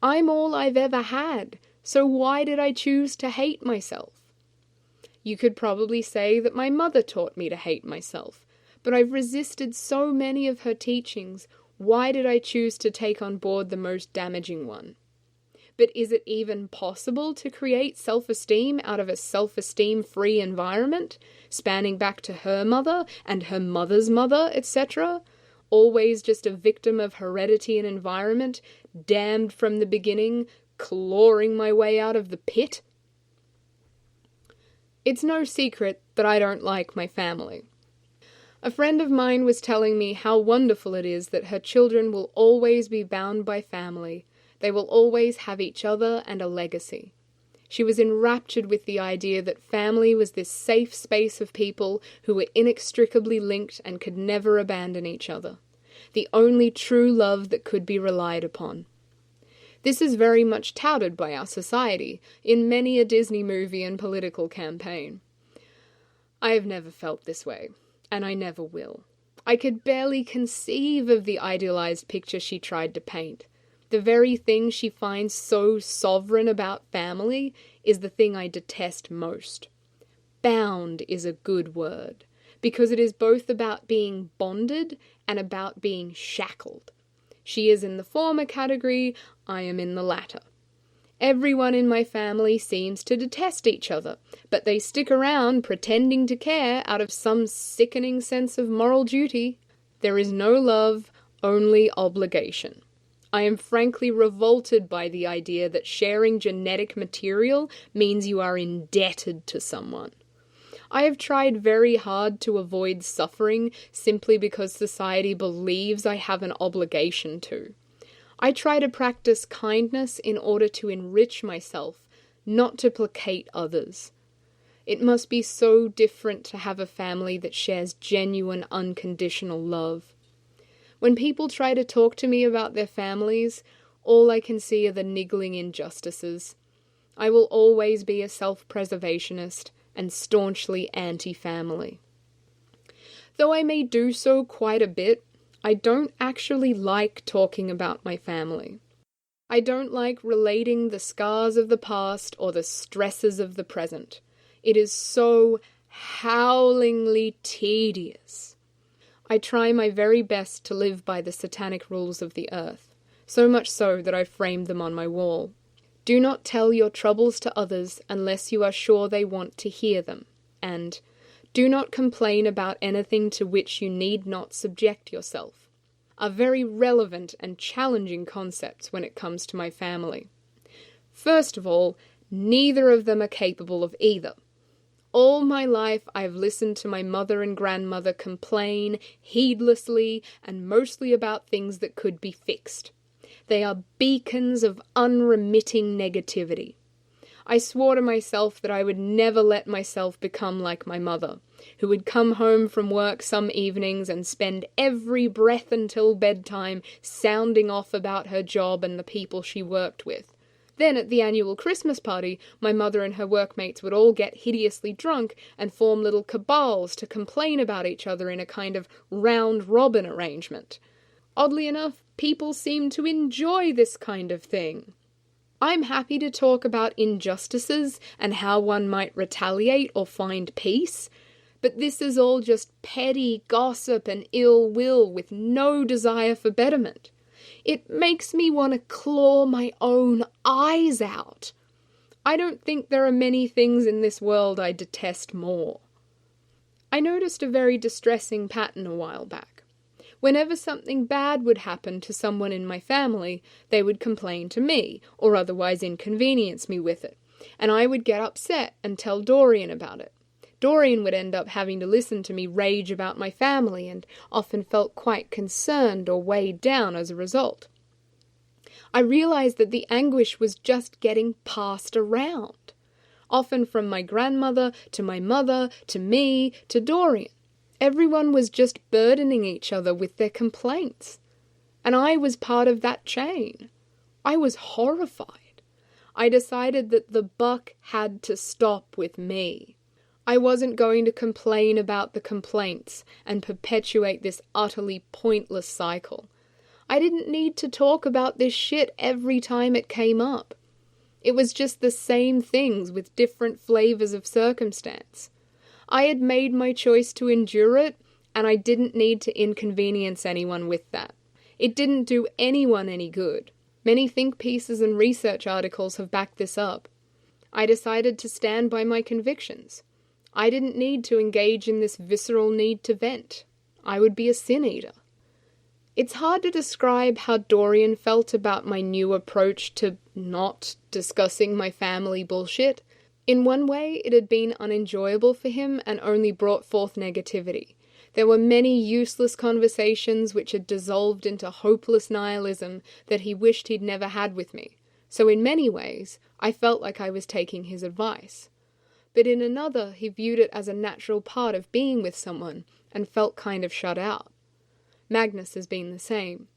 I'm all I've ever had, so why did I choose to hate myself? You could probably say that my mother taught me to hate myself, But I've resisted so many of her teachings. Why did I choose to take on board the most damaging one? But is it even possible to create self-esteem out of a self-esteem-free environment, spanning back to her mother and her mother's mother, etc.? Always just a victim of heredity and environment, damned from the beginning, clawing my way out of the pit? It's no secret that I don't like my family. A friend of mine was telling me how wonderful it is that her children will always be bound by family. They will always have each other and a legacy. She was enraptured with the idea that family was this safe space of people who were inextricably linked and could never abandon each other. The only true love that could be relied upon. This is very much touted by our society, in many a Disney movie and political campaign. I have never felt this way, and I never will. I could barely conceive of the idealized picture she tried to paint. The very thing she finds so sovereign about family is the thing I detest most. Bound is a good word, because it is both about being bonded and about being shackled. She is in the former category, I am in the latter. Everyone in my family seems to detest each other, but they stick around pretending to care out of some sickening sense of moral duty. There is no love, only obligation. I am frankly revolted by the idea that sharing genetic material means you are indebted to someone. I have tried very hard to avoid suffering simply because society believes I have an obligation to. I try to practice kindness in order to enrich myself, not to placate others. It must be so different to have a family that shares genuine, unconditional love. When people try to talk to me about their families, all I can see are the niggling injustices. I will always be a self-preservationist and staunchly anti-family. Though I may do so quite a bit, I don't actually like talking about my family. I don't like relating the scars of the past or the stresses of the present. It is so howlingly tedious. I try my very best to live by the satanic rules of the earth, so much so that I framed them on my wall. Do not tell your troubles to others unless you are sure they want to hear them, and do not complain about anything to which you need not subject yourself, are very relevant and challenging concepts when it comes to my family. First of all, neither of them are capable of either. All my life I've listened to my mother and grandmother complain heedlessly and mostly about things that could be fixed. They are beacons of unremitting negativity. I swore to myself that I would never let myself become like my mother, who would come home from work some evenings and spend every breath until bedtime sounding off about her job and the people she worked with. Then at the annual Christmas party, my mother and her workmates would all get hideously drunk and form little cabals to complain about each other in a kind of round-robin arrangement. Oddly enough, people seem to enjoy this kind of thing. I'm happy to talk about injustices and how one might retaliate or find peace, but this is all just petty gossip and ill will with no desire for betterment. It makes me want to claw my own eyes out. I don't think there are many things in this world I detest more. I noticed a very distressing pattern a while back. Whenever something bad would happen to someone in my family, they would complain to me, or otherwise inconvenience me with it, and I would get upset and tell Dorian about it. Dorian would end up having to listen to me rage about my family and often felt quite concerned or weighed down as a result. I realized that the anguish was just getting passed around, often from my grandmother to my mother to me to Dorian. Everyone was just burdening each other with their complaints, and I was part of that chain. I was horrified. I decided that the buck had to stop with me. I wasn't going to complain about the complaints and perpetuate this utterly pointless cycle. I didn't need to talk about this shit every time it came up. It was just the same things with different flavors of circumstance. I had made my choice to endure it, and I didn't need to inconvenience anyone with that. It didn't do anyone any good. Many think pieces and research articles have backed this up. I decided to stand by my convictions. I didn't need to engage in this visceral need to vent. I would be a sin-eater. It's hard to describe how Dorian felt about my new approach to not discussing my family bullshit. In one way, it had been unenjoyable for him and only brought forth negativity. There were many useless conversations which had dissolved into hopeless nihilism that he wished he'd never had with me. So in many ways, I felt like I was taking his advice. But in another, he viewed it as a natural part of being with someone and felt kind of shut out. Magnus has been the same.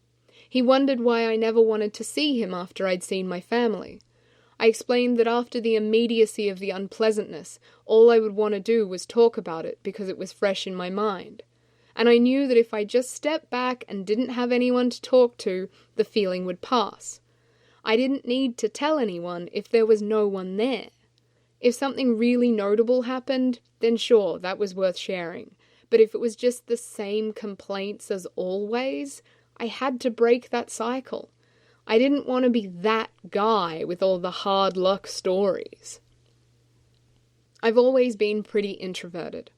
He wondered why I never wanted to see him after I'd seen my family. I explained that after the immediacy of the unpleasantness, all I would want to do was talk about it because it was fresh in my mind. And I knew that if I just stepped back and didn't have anyone to talk to, the feeling would pass. I didn't need to tell anyone if there was no one there. If something really notable happened, then sure, that was worth sharing. But if it was just the same complaints as always, I had to break that cycle. I didn't want to be that guy with all the hard luck stories. I've always been pretty introverted.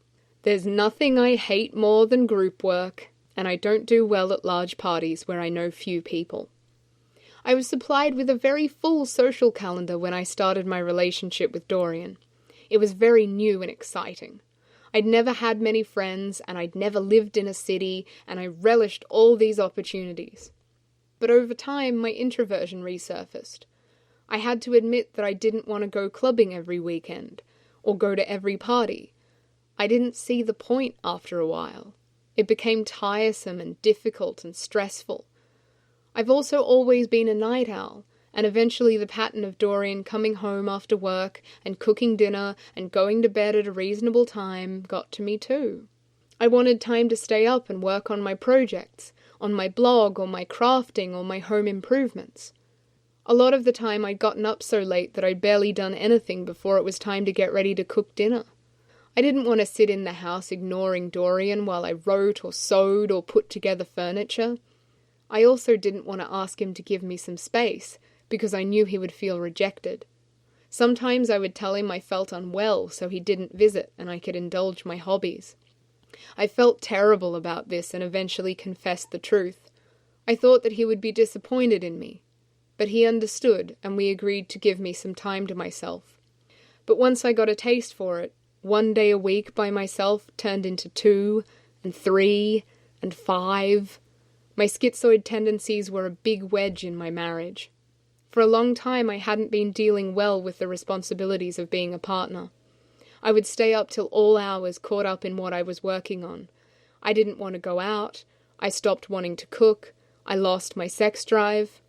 There's nothing I hate more than group work, and I don't do well at large parties where I know few people. I was supplied with a very full social calendar when I started my relationship with Dorian. It was very new and exciting. I'd never had many friends, and I'd never lived in a city, and I relished all these opportunities. But over time, my introversion resurfaced. I had to admit that I didn't want to go clubbing every weekend, or go to every party. I didn't see the point after a while. It became tiresome and difficult and stressful. I've also always been a night owl, and eventually the pattern of Dorian coming home after work and cooking dinner and going to bed at a reasonable time got to me too. I wanted time to stay up and work on my projects, on my blog or my crafting or my home improvements. A lot of the time I'd gotten up so late that I'd barely done anything before it was time to get ready to cook dinner. I didn't want to sit in the house ignoring Dorian while I wrote or sewed or put together furniture. I also didn't want to ask him to give me some space, because I knew he would feel rejected. Sometimes I would tell him I felt unwell so he didn't visit and I could indulge my hobbies. I felt terrible about this and eventually confessed the truth. I thought that he would be disappointed in me, but he understood and we agreed to give me some time to myself. But once I got a taste for it, 1 day a week by myself turned into 2 and 3 and 5. My schizoid tendencies were a big wedge in my marriage. For a long time I hadn't been dealing well with the responsibilities of being a partner. I would stay up till all hours caught up in what I was working on. I didn't want to go out. I stopped wanting to cook. I lost my sex drive.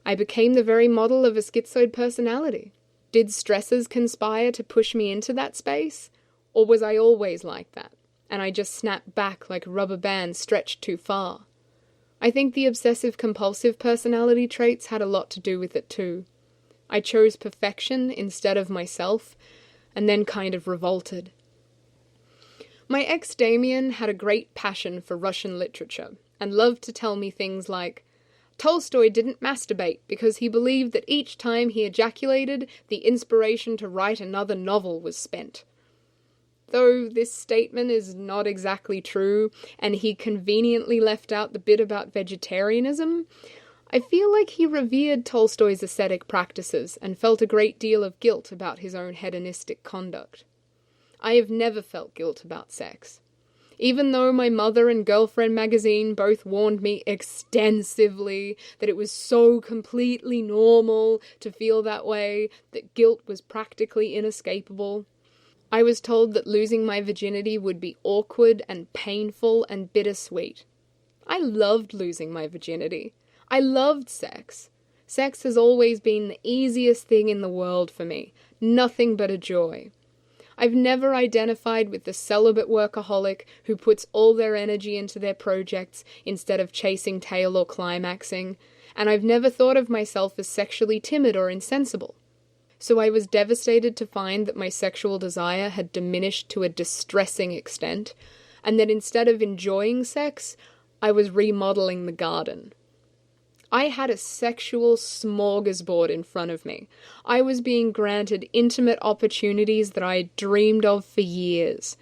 I became the very model of a schizoid personality. Did stresses conspire to push me into that space? Or was I always like that, and I just snapped back like a rubber band stretched too far? I think the obsessive-compulsive personality traits had a lot to do with it too. I chose perfection instead of myself, and then kind of revolted. My ex Damien had a great passion for Russian literature, and loved to tell me things like, Tolstoy didn't masturbate because he believed that each time he ejaculated, the inspiration to write another novel was spent. Though this statement is not exactly true, and he conveniently left out the bit about vegetarianism, I feel like he revered Tolstoy's ascetic practices and felt a great deal of guilt about his own hedonistic conduct. I have never felt guilt about sex. Even though my mother and Girlfriend magazine both warned me extensively that it was so completely normal to feel that way, that guilt was practically inescapable, I was told that losing my virginity would be awkward and painful and bittersweet. I loved losing my virginity. I loved sex. Sex has always been the easiest thing in the world for me. Nothing but a joy. I've never identified with the celibate workaholic who puts all their energy into their projects instead of chasing tail or climaxing, and I've never thought of myself as sexually timid or insensible. So I was devastated to find that my sexual desire had diminished to a distressing extent, and that instead of enjoying sex, I was remodeling the garden. I had a sexual smorgasbord in front of me. I was being granted intimate opportunities that I had dreamed of for years,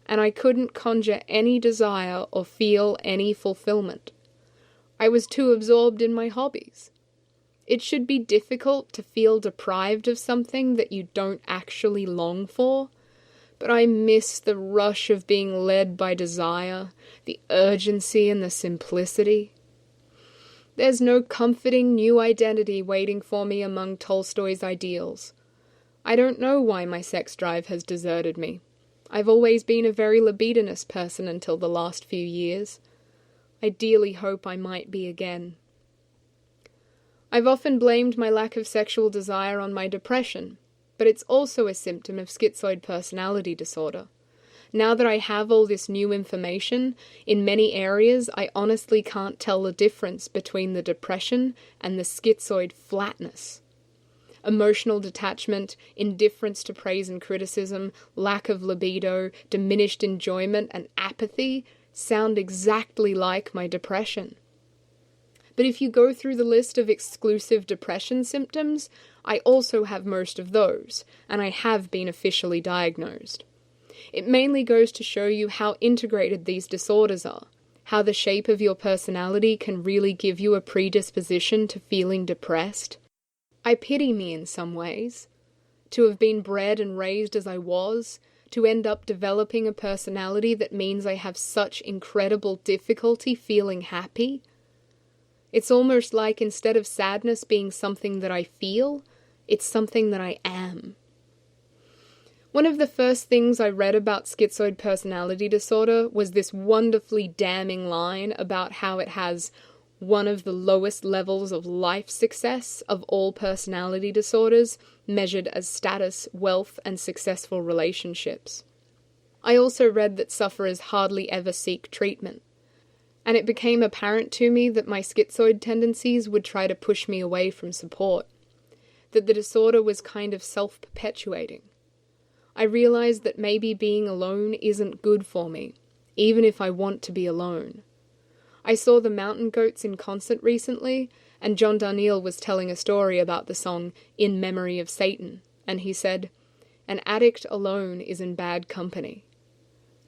and I couldn't conjure any desire or feel any fulfillment. I was too absorbed in my hobbies. It should be difficult to feel deprived of something that you don't actually long for, but I miss the rush of being led by desire, the urgency and the simplicity. There's no comforting new identity waiting for me among Tolstoy's ideals. I don't know why my sex drive has deserted me. I've always been a very libidinous person until the last few years. I dearly hope I might be again. I've often blamed my lack of sexual desire on my depression, but it's also a symptom of schizoid personality disorder. Now that I have all this new information, in many areas I honestly can't tell the difference between the depression and the schizoid flatness. Emotional detachment, indifference to praise and criticism, lack of libido, diminished enjoyment, and apathy sound exactly like my depression. But if you go through the list of exclusive depression symptoms, I also have most of those, and I have been officially diagnosed. It mainly goes to show you how integrated these disorders are, how the shape of your personality can really give you a predisposition to feeling depressed. I pity me in some ways. To have been bred and raised as I was, to end up developing a personality that means I have such incredible difficulty feeling happy. It's almost like instead of sadness being something that I feel, it's something that I am. One of the first things I read about schizoid personality disorder was this wonderfully damning line about how it has one of the lowest levels of life success of all personality disorders, measured as status, wealth, and successful relationships. I also read that sufferers hardly ever seek treatment, and it became apparent to me that my schizoid tendencies would try to push me away from support, that the disorder was kind of self-perpetuating. I realized that maybe being alone isn't good for me, even if I want to be alone. I saw the Mountain Goats in concert recently, and John Darnielle was telling a story about the song In Memory of Satan, and he said, "An addict alone is in bad company."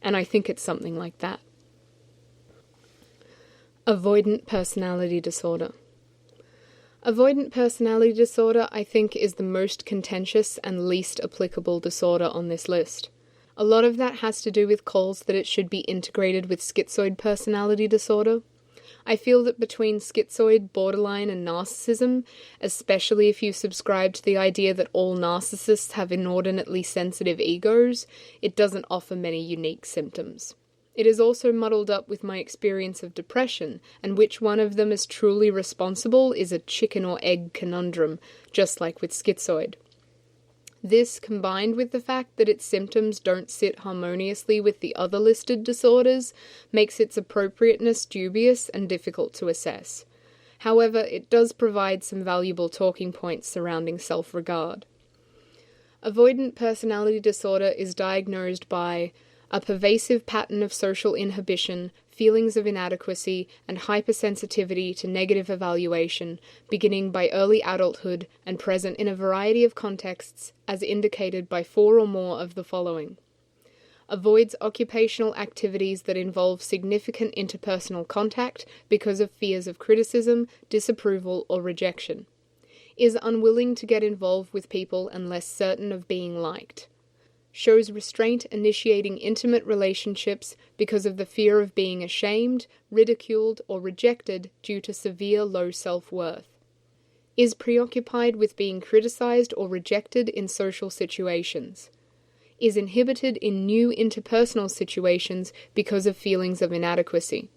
And I think it's something like that. Avoidant personality disorder. Avoidant personality disorder, I think, is the most contentious and least applicable disorder on this list. A lot of that has to do with calls that it should be integrated with schizoid personality disorder. I feel that between schizoid, borderline, and narcissism, especially if you subscribe to the idea that all narcissists have inordinately sensitive egos, it doesn't offer many unique symptoms. It is also muddled up with my experience of depression, and which one of them is truly responsible is a chicken or egg conundrum, just like with schizoid. This, combined with the fact that its symptoms don't sit harmoniously with the other listed disorders, makes its appropriateness dubious and difficult to assess. However, it does provide some valuable talking points surrounding self-regard. Avoidant personality disorder is diagnosed by a pervasive pattern of social inhibition, feelings of inadequacy, and hypersensitivity to negative evaluation, beginning by early adulthood and present in a variety of contexts, as indicated by 4 or more of the following. Avoids occupational activities that involve significant interpersonal contact because of fears of criticism, disapproval, or rejection. Is unwilling to get involved with people unless certain of being liked. Shows restraint initiating intimate relationships because of the fear of being ashamed, ridiculed, or rejected due to severe low self-worth. Is preoccupied with being criticized or rejected in social situations. Is inhibited in new interpersonal situations because of feelings of inadequacy.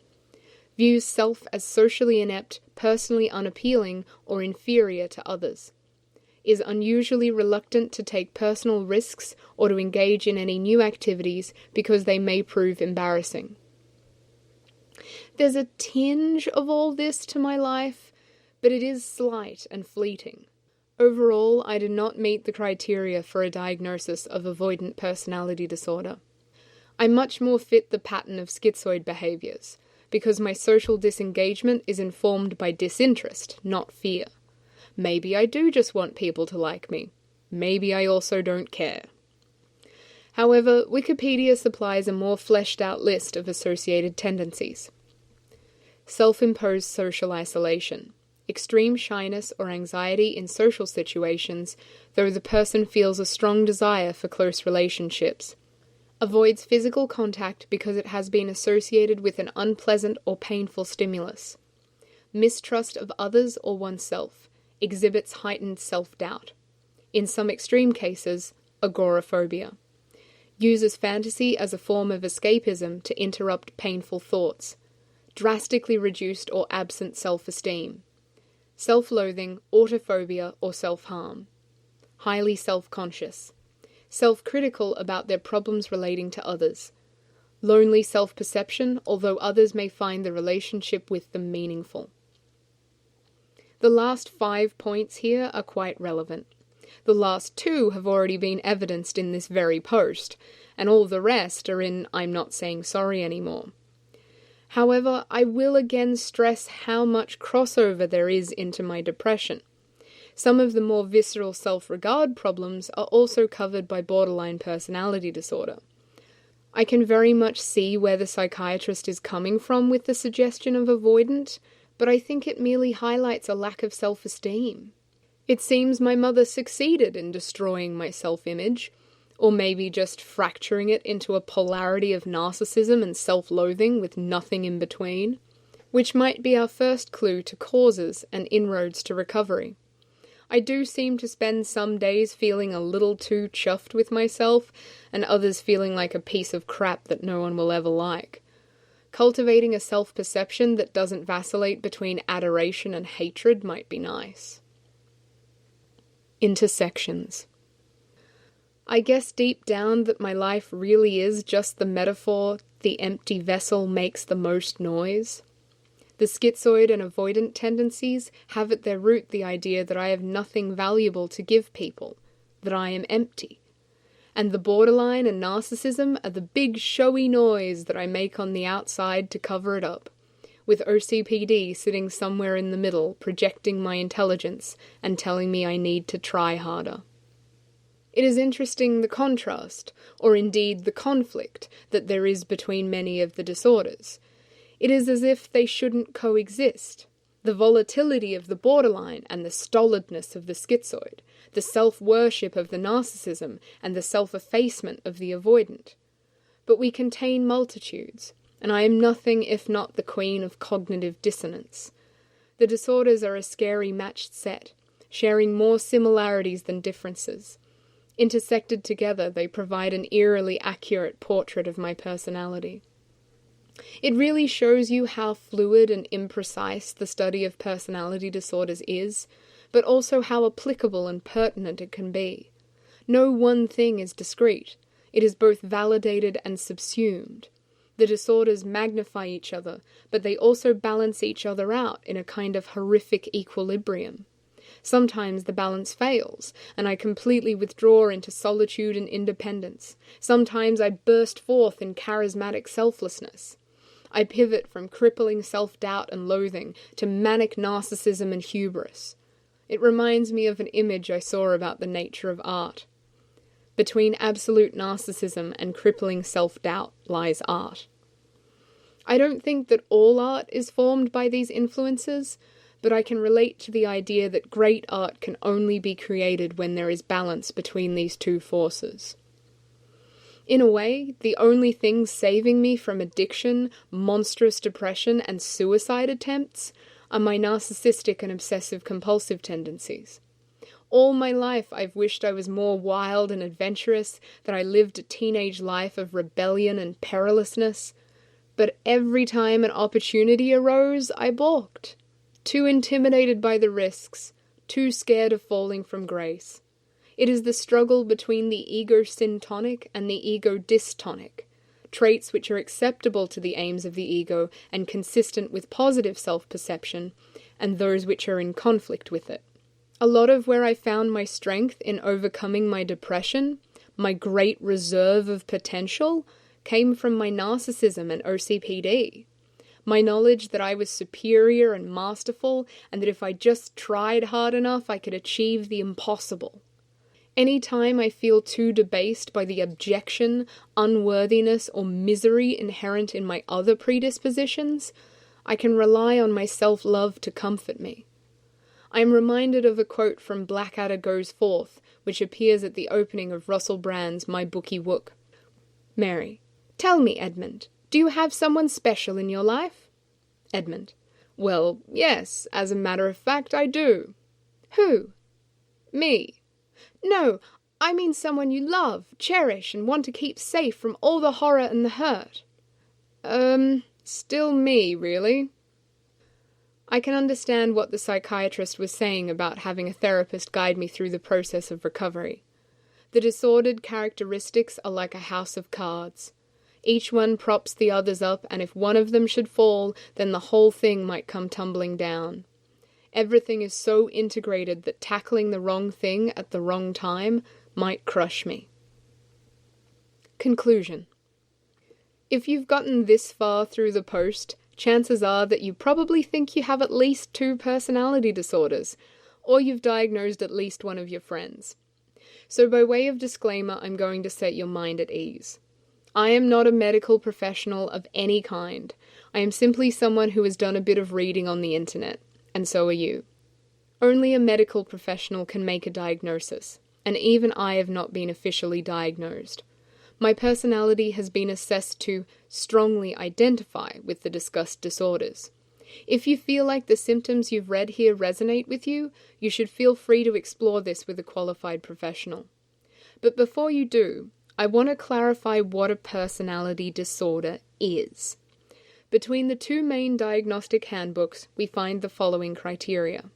Views self as socially inept, personally unappealing, or inferior to others. Is unusually reluctant to take personal risks or to engage in any new activities because they may prove embarrassing. There's a tinge of all this to my life, but it is slight and fleeting. Overall, I do not meet the criteria for a diagnosis of avoidant personality disorder. I much more fit the pattern of schizoid behaviors, because my social disengagement is informed by disinterest, not fear. Maybe I do just want people to like me. Maybe I also don't care. However, Wikipedia supplies a more fleshed out list of associated tendencies. Self-imposed social isolation. Extreme shyness or anxiety in social situations, though the person feels a strong desire for close relationships. Avoids physical contact because it has been associated with an unpleasant or painful stimulus. Mistrust of others or oneself. Exhibits heightened self-doubt. In some extreme cases, agoraphobia. Uses fantasy as a form of escapism to interrupt painful thoughts. Drastically reduced or absent self-esteem. Self-loathing, autophobia, or self-harm. Highly self-conscious. Self-critical about their problems relating to others. Lonely self-perception, although others may find the relationship with them meaningful. The last 5 points here are quite relevant. The last 2 have already been evidenced in this very post, and all the rest are in I'm not saying sorry anymore. However, I will again stress how much crossover there is into my depression. Some of the more visceral self-regard problems are also covered by borderline personality disorder. I can very much see where the psychiatrist is coming from with the suggestion of avoidant, but I think it merely highlights a lack of self-esteem. It seems my mother succeeded in destroying my self-image, or maybe just fracturing it into a polarity of narcissism and self-loathing with nothing in between, which might be our first clue to causes and inroads to recovery. I do seem to spend some days feeling a little too chuffed with myself, and others feeling like a piece of crap that no one will ever like. Cultivating a self-perception that doesn't vacillate between adoration and hatred might be nice. Intersections. I guess deep down that my life really is just the metaphor, the empty vessel makes the most noise. The schizoid and avoidant tendencies have at their root the idea that I have nothing valuable to give people, that I am empty. And the borderline and narcissism are the big showy noise that I make on the outside to cover it up, with OCPD sitting somewhere in the middle, projecting my intelligence and telling me I need to try harder. It is interesting the contrast, or indeed the conflict, that there is between many of the disorders. It is as if they shouldn't coexist. The volatility of the borderline and the stolidness of the schizoid, the self-worship of the narcissism and the self-effacement of the avoidant. But we contain multitudes, and I am nothing if not the queen of cognitive dissonance. The disorders are a scary matched set, sharing more similarities than differences. Intersected together, they provide an eerily accurate portrait of my personality. It really shows you how fluid and imprecise the study of personality disorders is, but also how applicable and pertinent it can be. No one thing is discrete. It is both validated and subsumed. The disorders magnify each other, but they also balance each other out in a kind of horrific equilibrium. Sometimes the balance fails, and I completely withdraw into solitude and independence. Sometimes I burst forth in charismatic selflessness. I pivot from crippling self-doubt and loathing to manic narcissism and hubris. It reminds me of an image I saw about the nature of art. Between absolute narcissism and crippling self-doubt lies art. I don't think that all art is formed by these influences, but I can relate to the idea that great art can only be created when there is balance between these two forces. In a way, the only things saving me from addiction, monstrous depression, and suicide attempts are my narcissistic and obsessive-compulsive tendencies. All my life I've wished I was more wild and adventurous, that I lived a teenage life of rebellion and perilousness, but every time an opportunity arose, I balked. Too intimidated by the risks, too scared of falling from grace. It is the struggle between the ego syntonic and the ego dystonic, traits which are acceptable to the aims of the ego and consistent with positive self-perception, and those which are in conflict with it. A lot of where I found my strength in overcoming my depression, my great reserve of potential, came from my narcissism and OCPD. My knowledge that I was superior and masterful, and that if I just tried hard enough, I could achieve the impossible. Any time I feel too debased by the abjection, unworthiness, or misery inherent in my other predispositions, I can rely on my self-love to comfort me. I am reminded of a quote from Blackadder Goes Forth, which appears at the opening of Russell Brand's My Bookie Wook. Mary: Tell me, Edmund, do you have someone special in your life? Edmund: Well, yes, as a matter of fact, I do. Who? Me. No, I mean someone you love, cherish, and want to keep safe from all the horror and the hurt. Still me, really. I can understand what the psychiatrist was saying about having a therapist guide me through the process of recovery. The disordered characteristics are like a house of cards. Each one props the others up, and if one of them should fall, then the whole thing might come tumbling down. Everything is so integrated that tackling the wrong thing at the wrong time might crush me. Conclusion. If you've gotten this far through the post, chances are that you probably think you have at least 2 personality disorders, or you've diagnosed at least one of your friends. So by way of disclaimer, I'm going to set your mind at ease. I am not a medical professional of any kind. I am simply someone who has done a bit of reading on the internet, and so are you. Only a medical professional can make a diagnosis, and even I have not been officially diagnosed. My personality has been assessed to strongly identify with the discussed disorders. If you feel like the symptoms you've read here resonate with you, you should feel free to explore this with a qualified professional. But before you do, I want to clarify what a personality disorder is. Between the 2 main diagnostic handbooks, we find the following criteria.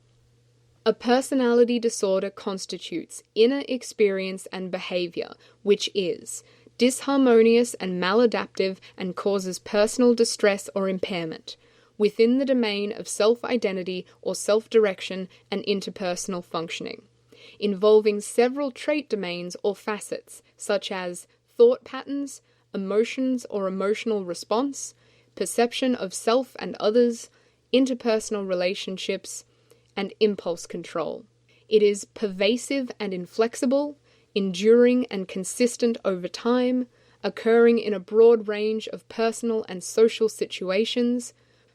A personality disorder constitutes inner experience and behavior, which is disharmonious and maladaptive and causes personal distress or impairment, within the domain of self-identity or self-direction and interpersonal functioning, involving several trait domains or facets, such as thought patterns, emotions or emotional response, perception of self and others, interpersonal relationships, and impulse control. It is pervasive and inflexible, enduring and consistent over time, occurring in a broad range of personal and social situations,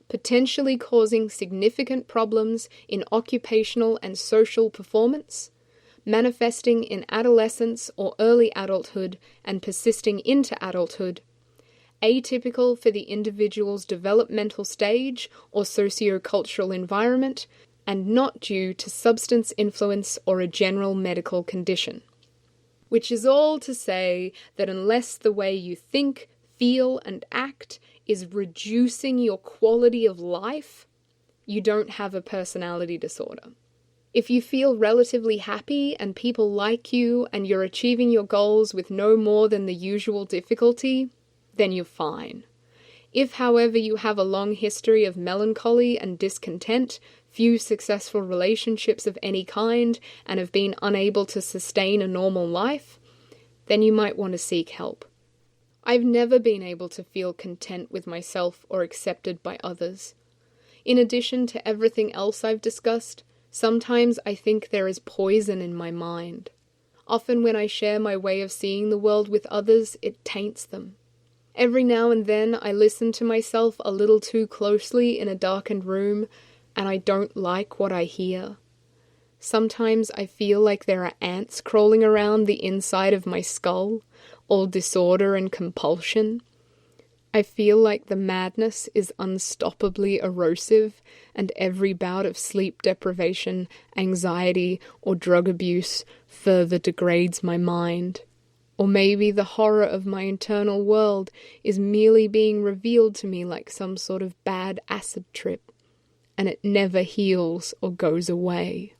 potentially causing significant problems in occupational and social performance, manifesting in adolescence or early adulthood and persisting into adulthood, atypical for the individual's developmental stage or socio-cultural environment, and not due to substance influence or a general medical condition. Which is all to say that unless the way you think, feel, and act is reducing your quality of life, you don't have a personality disorder. If you feel relatively happy and people like you and you're achieving your goals with no more than the usual difficulty, then you're fine. If, however, you have a long history of melancholy and discontent, few successful relationships of any kind, and have been unable to sustain a normal life, then you might want to seek help. I've never been able to feel content with myself or accepted by others. In addition to everything else I've discussed, sometimes I think there is poison in my mind. Often when I share my way of seeing the world with others, it taints them. Every now and then I listen to myself a little too closely in a darkened room, and I don't like what I hear. Sometimes I feel like there are ants crawling around the inside of my skull, all disorder and compulsion. I feel like the madness is unstoppably erosive, and every bout of sleep deprivation, anxiety, or drug abuse further degrades my mind. Or maybe the horror of my internal world is merely being revealed to me like some sort of bad acid trip, and it never heals or goes away.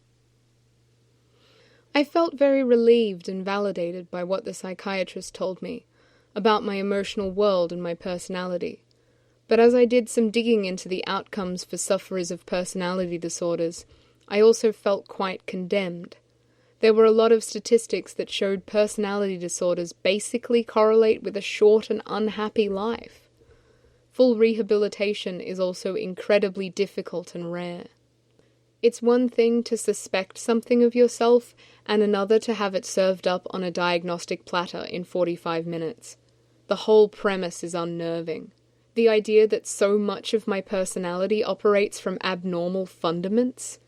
I felt very relieved and validated by what the psychiatrist told me about my emotional world and my personality. But as I did some digging into the outcomes for sufferers of personality disorders, I also felt quite condemned. There were a lot of statistics that showed personality disorders basically correlate with a short and unhappy life. Full rehabilitation is also incredibly difficult and rare. It's one thing to suspect something of yourself, and another to have it served up on a diagnostic platter in 45 minutes. The whole premise is unnerving. The idea that so much of my personality operates from abnormal fundaments.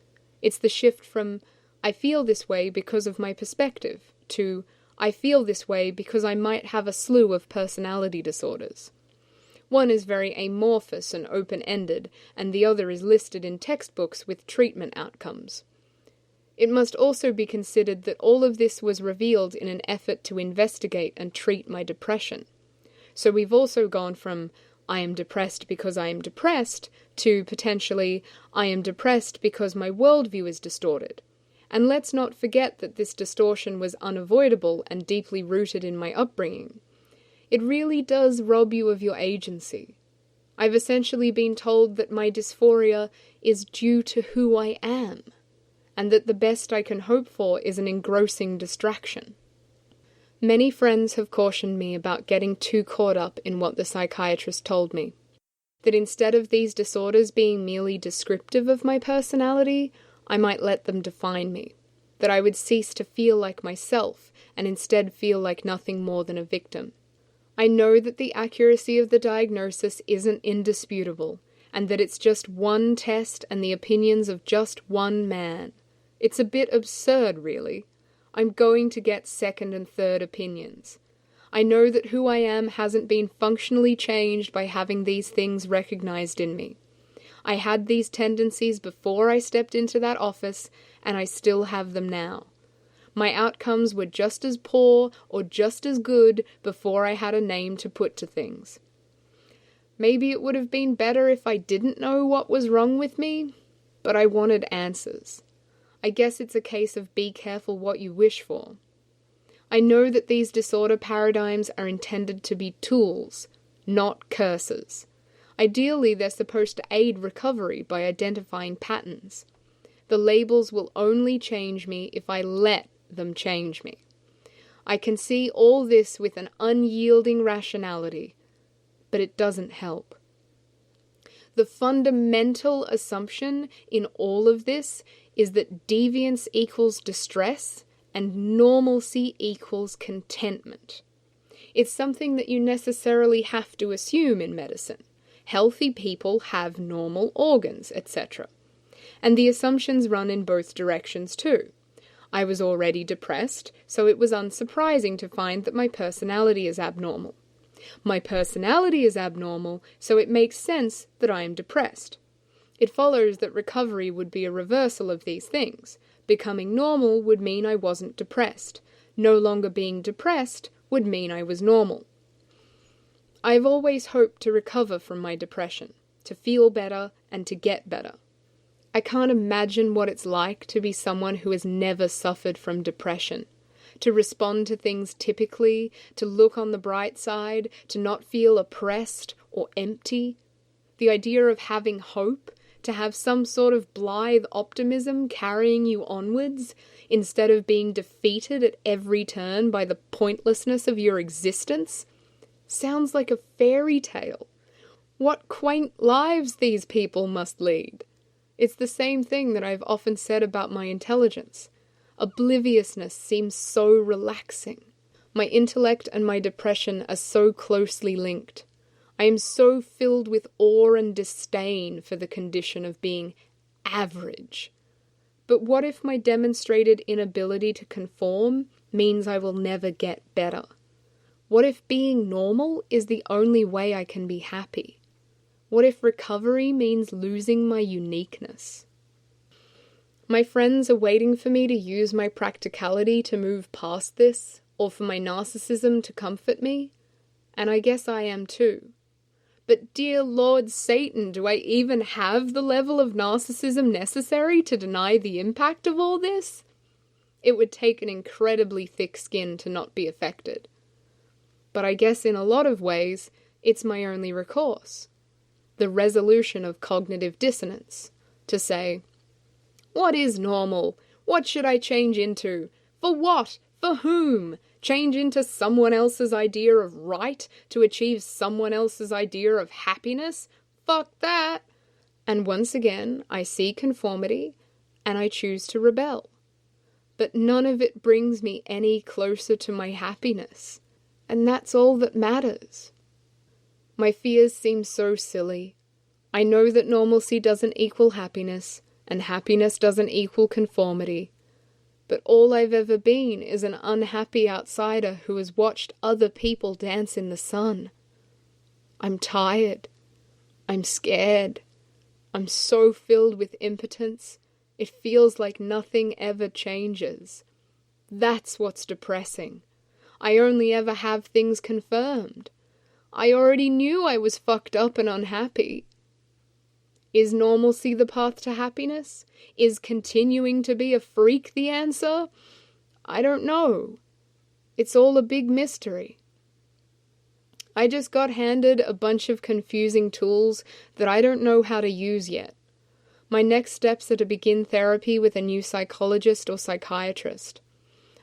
It's the shift from, I feel this way because of my perspective, to, I feel this way because I might have a slew of personality disorders. One is very amorphous and open-ended, and the other is listed in textbooks with treatment outcomes. It must also be considered that all of this was revealed in an effort to investigate and treat my depression. So we've also gone from, I am depressed because I am depressed, to potentially, I am depressed because my worldview is distorted. And let's not forget that this distortion was unavoidable and deeply rooted in my upbringing. It really does rob you of your agency. I've essentially been told that my dysphoria is due to who I am, and that the best I can hope for is an engrossing distraction. Many friends have cautioned me about getting too caught up in what the psychiatrist told me, that instead of these disorders being merely descriptive of my personality, I might let them define me, that I would cease to feel like myself and instead feel like nothing more than a victim. I know that the accuracy of the diagnosis isn't indisputable, and that it's just one test and the opinions of just one man. It's a bit absurd, really. I'm going to get second and third opinions. I know that who I am hasn't been functionally changed by having these things recognized in me. I had these tendencies before I stepped into that office, and I still have them now. My outcomes were just as poor or just as good before I had a name to put to things. Maybe it would have been better if I didn't know what was wrong with me, but I wanted answers. I guess it's a case of be careful what you wish for. I know that these disorder paradigms are intended to be tools, not curses. Ideally, they're supposed to aid recovery by identifying patterns. The labels will only change me if I let them change me. I can see all this with an unyielding rationality, but it doesn't help. The fundamental assumption in all of this is that deviance equals distress and normalcy equals contentment. It's something that you necessarily have to assume in medicine. Healthy people have normal organs, etc. And the assumptions run in both directions too. I was already depressed, so it was unsurprising to find that my personality is abnormal. My personality is abnormal, so it makes sense that I am depressed. It follows that recovery would be a reversal of these things. Becoming normal would mean I wasn't depressed. No longer being depressed would mean I was normal. I've always hoped to recover from my depression, to feel better and to get better. I can't imagine what it's like to be someone who has never suffered from depression, to respond to things typically, to look on the bright side, to not feel oppressed or empty. The idea of having hope, to have some sort of blithe optimism carrying you onwards, instead of being defeated at every turn by the pointlessness of your existence, sounds like a fairy tale. What quaint lives these people must lead. It's the same thing that I've often said about my intelligence. Obliviousness seems so relaxing. My intellect and my depression are so closely linked. I am so filled with awe and disdain for the condition of being average. But what if my demonstrated inability to conform means I will never get better? What if being normal is the only way I can be happy? What if recovery means losing my uniqueness? My friends are waiting for me to use my practicality to move past this, or for my narcissism to comfort me, and I guess I am too. But dear Lord Satan, do I even have the level of narcissism necessary to deny the impact of all this? It would take an incredibly thick skin to not be affected. But I guess in a lot of ways, it's my only recourse. The resolution of cognitive dissonance, to say, what is normal? What should I change into? For what? For whom? Change into someone else's idea of right to achieve someone else's idea of happiness? Fuck that! And once again, I see conformity, and I choose to rebel. But none of it brings me any closer to my happiness, and that's all that matters. My fears seem so silly. I know that normalcy doesn't equal happiness, and happiness doesn't equal conformity. But all I've ever been is an unhappy outsider who has watched other people dance in the sun. I'm tired. I'm scared. I'm so filled with impotence, it feels like nothing ever changes. That's what's depressing. I only ever have things confirmed. I already knew I was fucked up and unhappy. Is normalcy the path to happiness? Is continuing to be a freak the answer? I don't know. It's all a big mystery. I just got handed a bunch of confusing tools that I don't know how to use yet. My next steps are to begin therapy with a new psychologist or psychiatrist.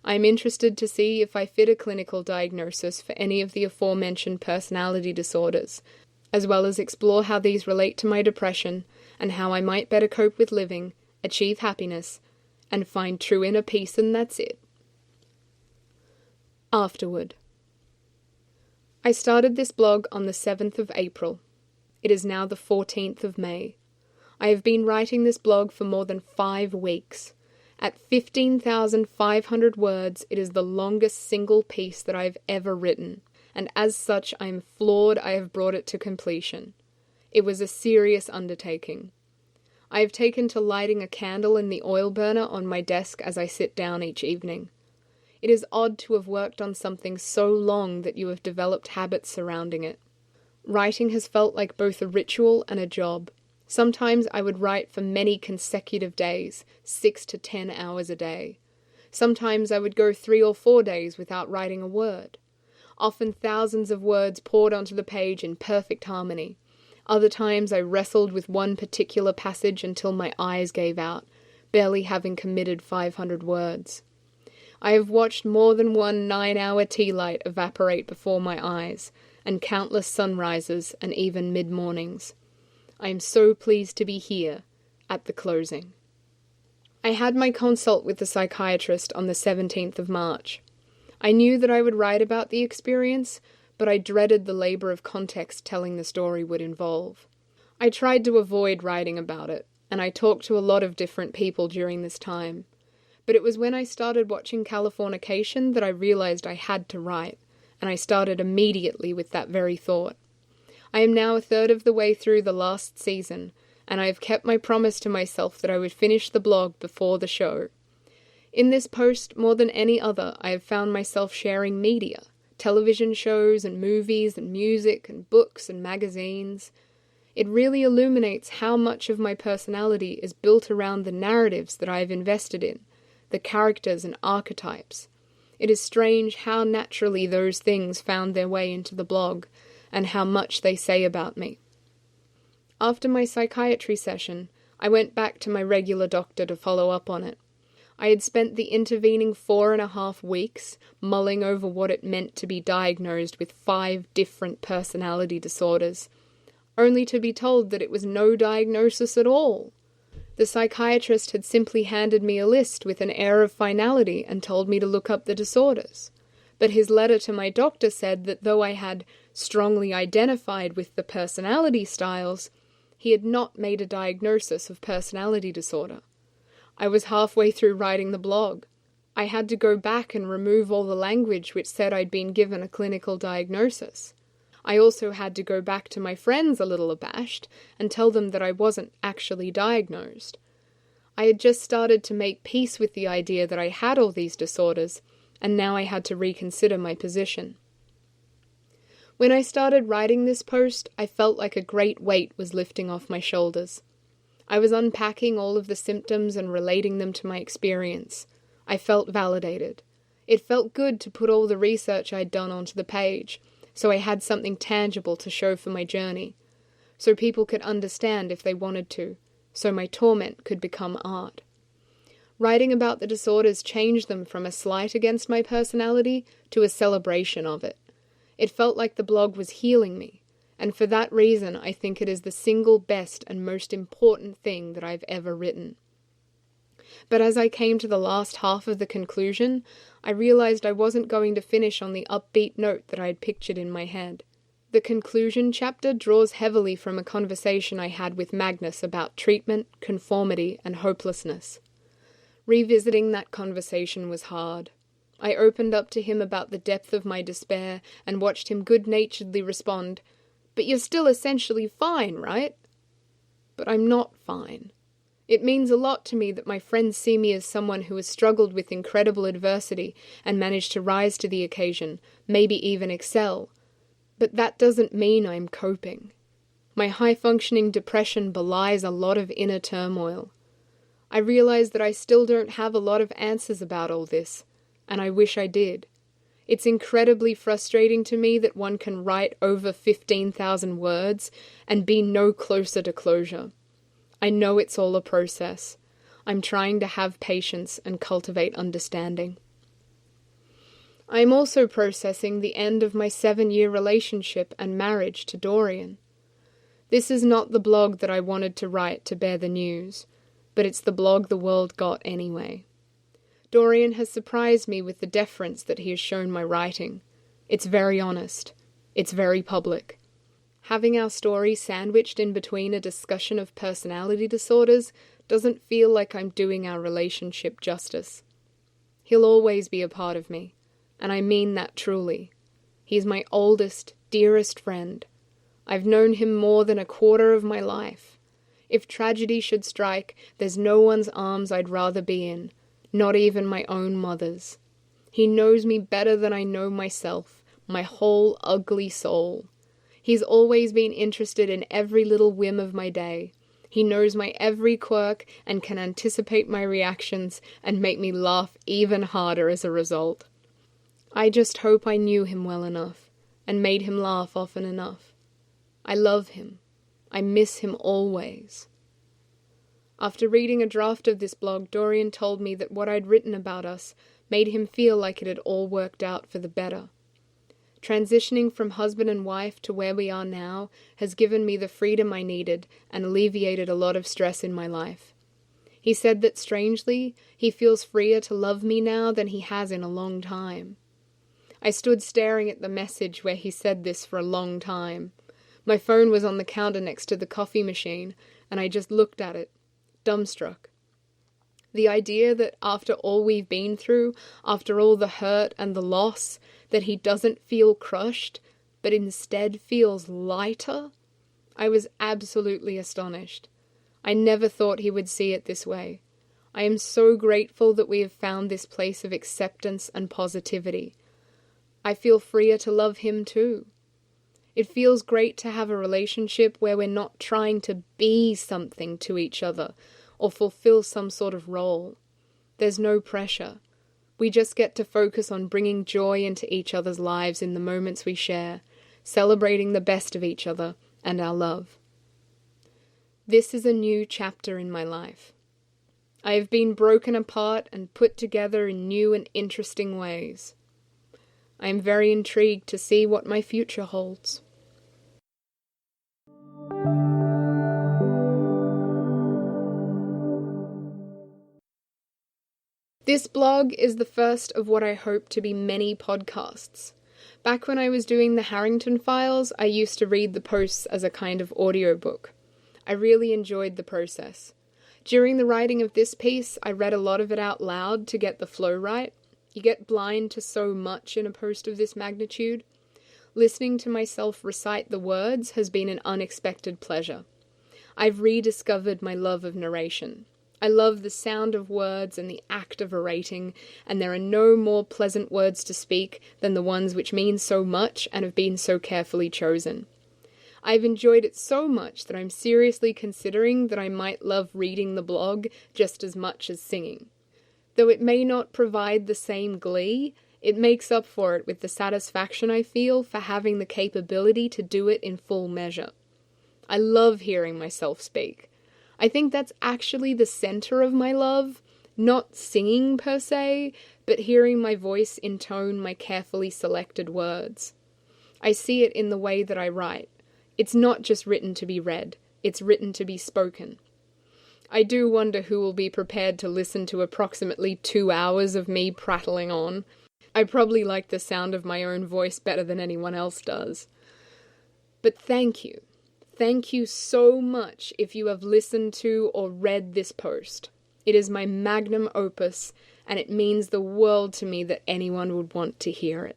I'm interested to see if I fit a clinical diagnosis for any of the aforementioned personality disorders, as well as explore how these relate to my depression and how I might better cope with living, achieve happiness, and find true inner peace, and that's it. Afterward. I started this blog on the 7th of April. It is now the 14th of May. I have been writing this blog for more than 5 weeks. At 15,500 words, it is the longest single piece that I have ever written, and as such I am floored I have brought it to completion. It was a serious undertaking. I have taken to lighting a candle in the oil burner on my desk as I sit down each evening. It is odd to have worked on something so long that you have developed habits surrounding it. Writing has felt like both a ritual and a job. Sometimes I would write for many consecutive days, 6 to 10 hours a day. Sometimes I would go 3 or 4 days without writing a word. Often thousands of words poured onto the page in perfect harmony. Other times I wrestled with one particular passage until my eyes gave out, barely having committed 500 words. I have watched more than one 9-hour tea light evaporate before my eyes, and countless sunrises and even mid-mornings. I am so pleased to be here, at the closing. I had my consult with the psychiatrist on the 17th of March. I knew that I would write about the experience, but I dreaded the labor of context telling the story would involve. I tried to avoid writing about it, and I talked to a lot of different people during this time. But it was when I started watching Californication that I realized I had to write, and I started immediately with that very thought. I am now a third of the way through the last season, and I have kept my promise to myself that I would finish the blog before the show. In this post, more than any other, I have found myself sharing media, television shows and movies and music and books and magazines. It really illuminates how much of my personality is built around the narratives that I have invested in, the characters and archetypes. It is strange how naturally those things found their way into the blog, and how much they say about me. After my psychiatry session, I went back to my regular doctor to follow up on it. I had spent the intervening 4.5 weeks mulling over what it meant to be diagnosed with 5 different personality disorders, only to be told that it was no diagnosis at all. The psychiatrist had simply handed me a list with an air of finality and told me to look up the disorders. But his letter to my doctor said that though I had strongly identified with the personality styles, he had not made a diagnosis of personality disorder. I was halfway through writing the blog. I had to go back and remove all the language which said I'd been given a clinical diagnosis. I also had to go back to my friends a little abashed and tell them that I wasn't actually diagnosed. I had just started to make peace with the idea that I had all these disorders, and now I had to reconsider my position. When I started writing this post, I felt like a great weight was lifting off my shoulders. I was unpacking all of the symptoms and relating them to my experience. I felt validated. It felt good to put all the research I'd done onto the page, so I had something tangible to show for my journey, so people could understand if they wanted to, so my torment could become art. Writing about the disorders changed them from a slight against my personality to a celebration of it. It felt like the blog was healing me, and for that reason I think it is the single best and most important thing that I've ever written. But as I came to the last half of the conclusion, I realized I wasn't going to finish on the upbeat note that I had pictured in my head. The conclusion chapter draws heavily from a conversation I had with Magnus about treatment, conformity, and hopelessness. Revisiting that conversation was hard. I opened up to him about the depth of my despair and watched him good-naturedly respond, "But you're still essentially fine, right?" But I'm not fine. It means a lot to me that my friends see me as someone who has struggled with incredible adversity and managed to rise to the occasion, maybe even excel. But that doesn't mean I'm coping. My high-functioning depression belies a lot of inner turmoil. I realize that I still don't have a lot of answers about all this, and I wish I did. It's incredibly frustrating to me that one can write over 15,000 words and be no closer to closure. I know it's all a process. I'm trying to have patience and cultivate understanding. I am also processing the end of my 7-year relationship and marriage to Dorian. This is not the blog that I wanted to write to bear the news, but it's the blog the world got anyway. Dorian has surprised me with the deference that he has shown my writing. It's very honest. It's very public. Having our story sandwiched in between a discussion of personality disorders doesn't feel like I'm doing our relationship justice. He'll always be a part of me, and I mean that truly. He's my oldest, dearest friend. I've known him more than a quarter of my life. If tragedy should strike, there's no one's arms I'd rather be in, not even my own mother's. He knows me better than I know myself, my whole ugly soul. He's always been interested in every little whim of my day. He knows my every quirk and can anticipate my reactions and make me laugh even harder as a result. I just hope I knew him well enough and made him laugh often enough. I love him. I miss him always. After reading a draft of this blog, Dorian told me that what I'd written about us made him feel like it had all worked out for the better. Transitioning from husband and wife to where we are now has given me the freedom I needed and alleviated a lot of stress in my life. He said that strangely, he feels freer to love me now than he has in a long time. I stood staring at the message where he said this for a long time. My phone was on the counter next to the coffee machine, and I just looked at it, dumbstruck. The idea that after all we've been through, after all the hurt and the loss, that he doesn't feel crushed, but instead feels lighter? I was absolutely astonished. I never thought he would see it this way. I am so grateful that we have found this place of acceptance and positivity. I feel freer to love him too. It feels great to have a relationship where we're not trying to be something to each other or fulfill some sort of role. There's no pressure. We just get to focus on bringing joy into each other's lives in the moments we share, celebrating the best of each other and our love. This is a new chapter in my life. I have been broken apart and put together in new and interesting ways. I am very intrigued to see what my future holds. This blog is the first of what I hope to be many podcasts. Back when I was doing the Harrington Files, I used to read the posts as a kind of audiobook. I really enjoyed the process. During the writing of this piece, I read a lot of it out loud to get the flow right. You get blind to so much in a post of this magnitude. Listening to myself recite the words has been an unexpected pleasure. I've rediscovered my love of narration. I love the sound of words and the act of orating, and there are no more pleasant words to speak than the ones which mean so much and have been so carefully chosen. I've enjoyed it so much that I'm seriously considering that I might love reading the blog just as much as singing. Though it may not provide the same glee, it makes up for it with the satisfaction I feel for having the capability to do it in full measure. I love hearing myself speak. I think that's actually the center of my love, Not singing per se, but hearing my voice intone my carefully selected words. I see it in the way that I write. It's not just written to be read, it's written to be spoken. I do wonder who will be prepared to listen to approximately 2 hours of me prattling on. I probably like the sound of my own voice better than anyone else does. But thank you. Thank you so much if you have listened to or read this post. It is my magnum opus, and it means the world to me that anyone would want to hear it.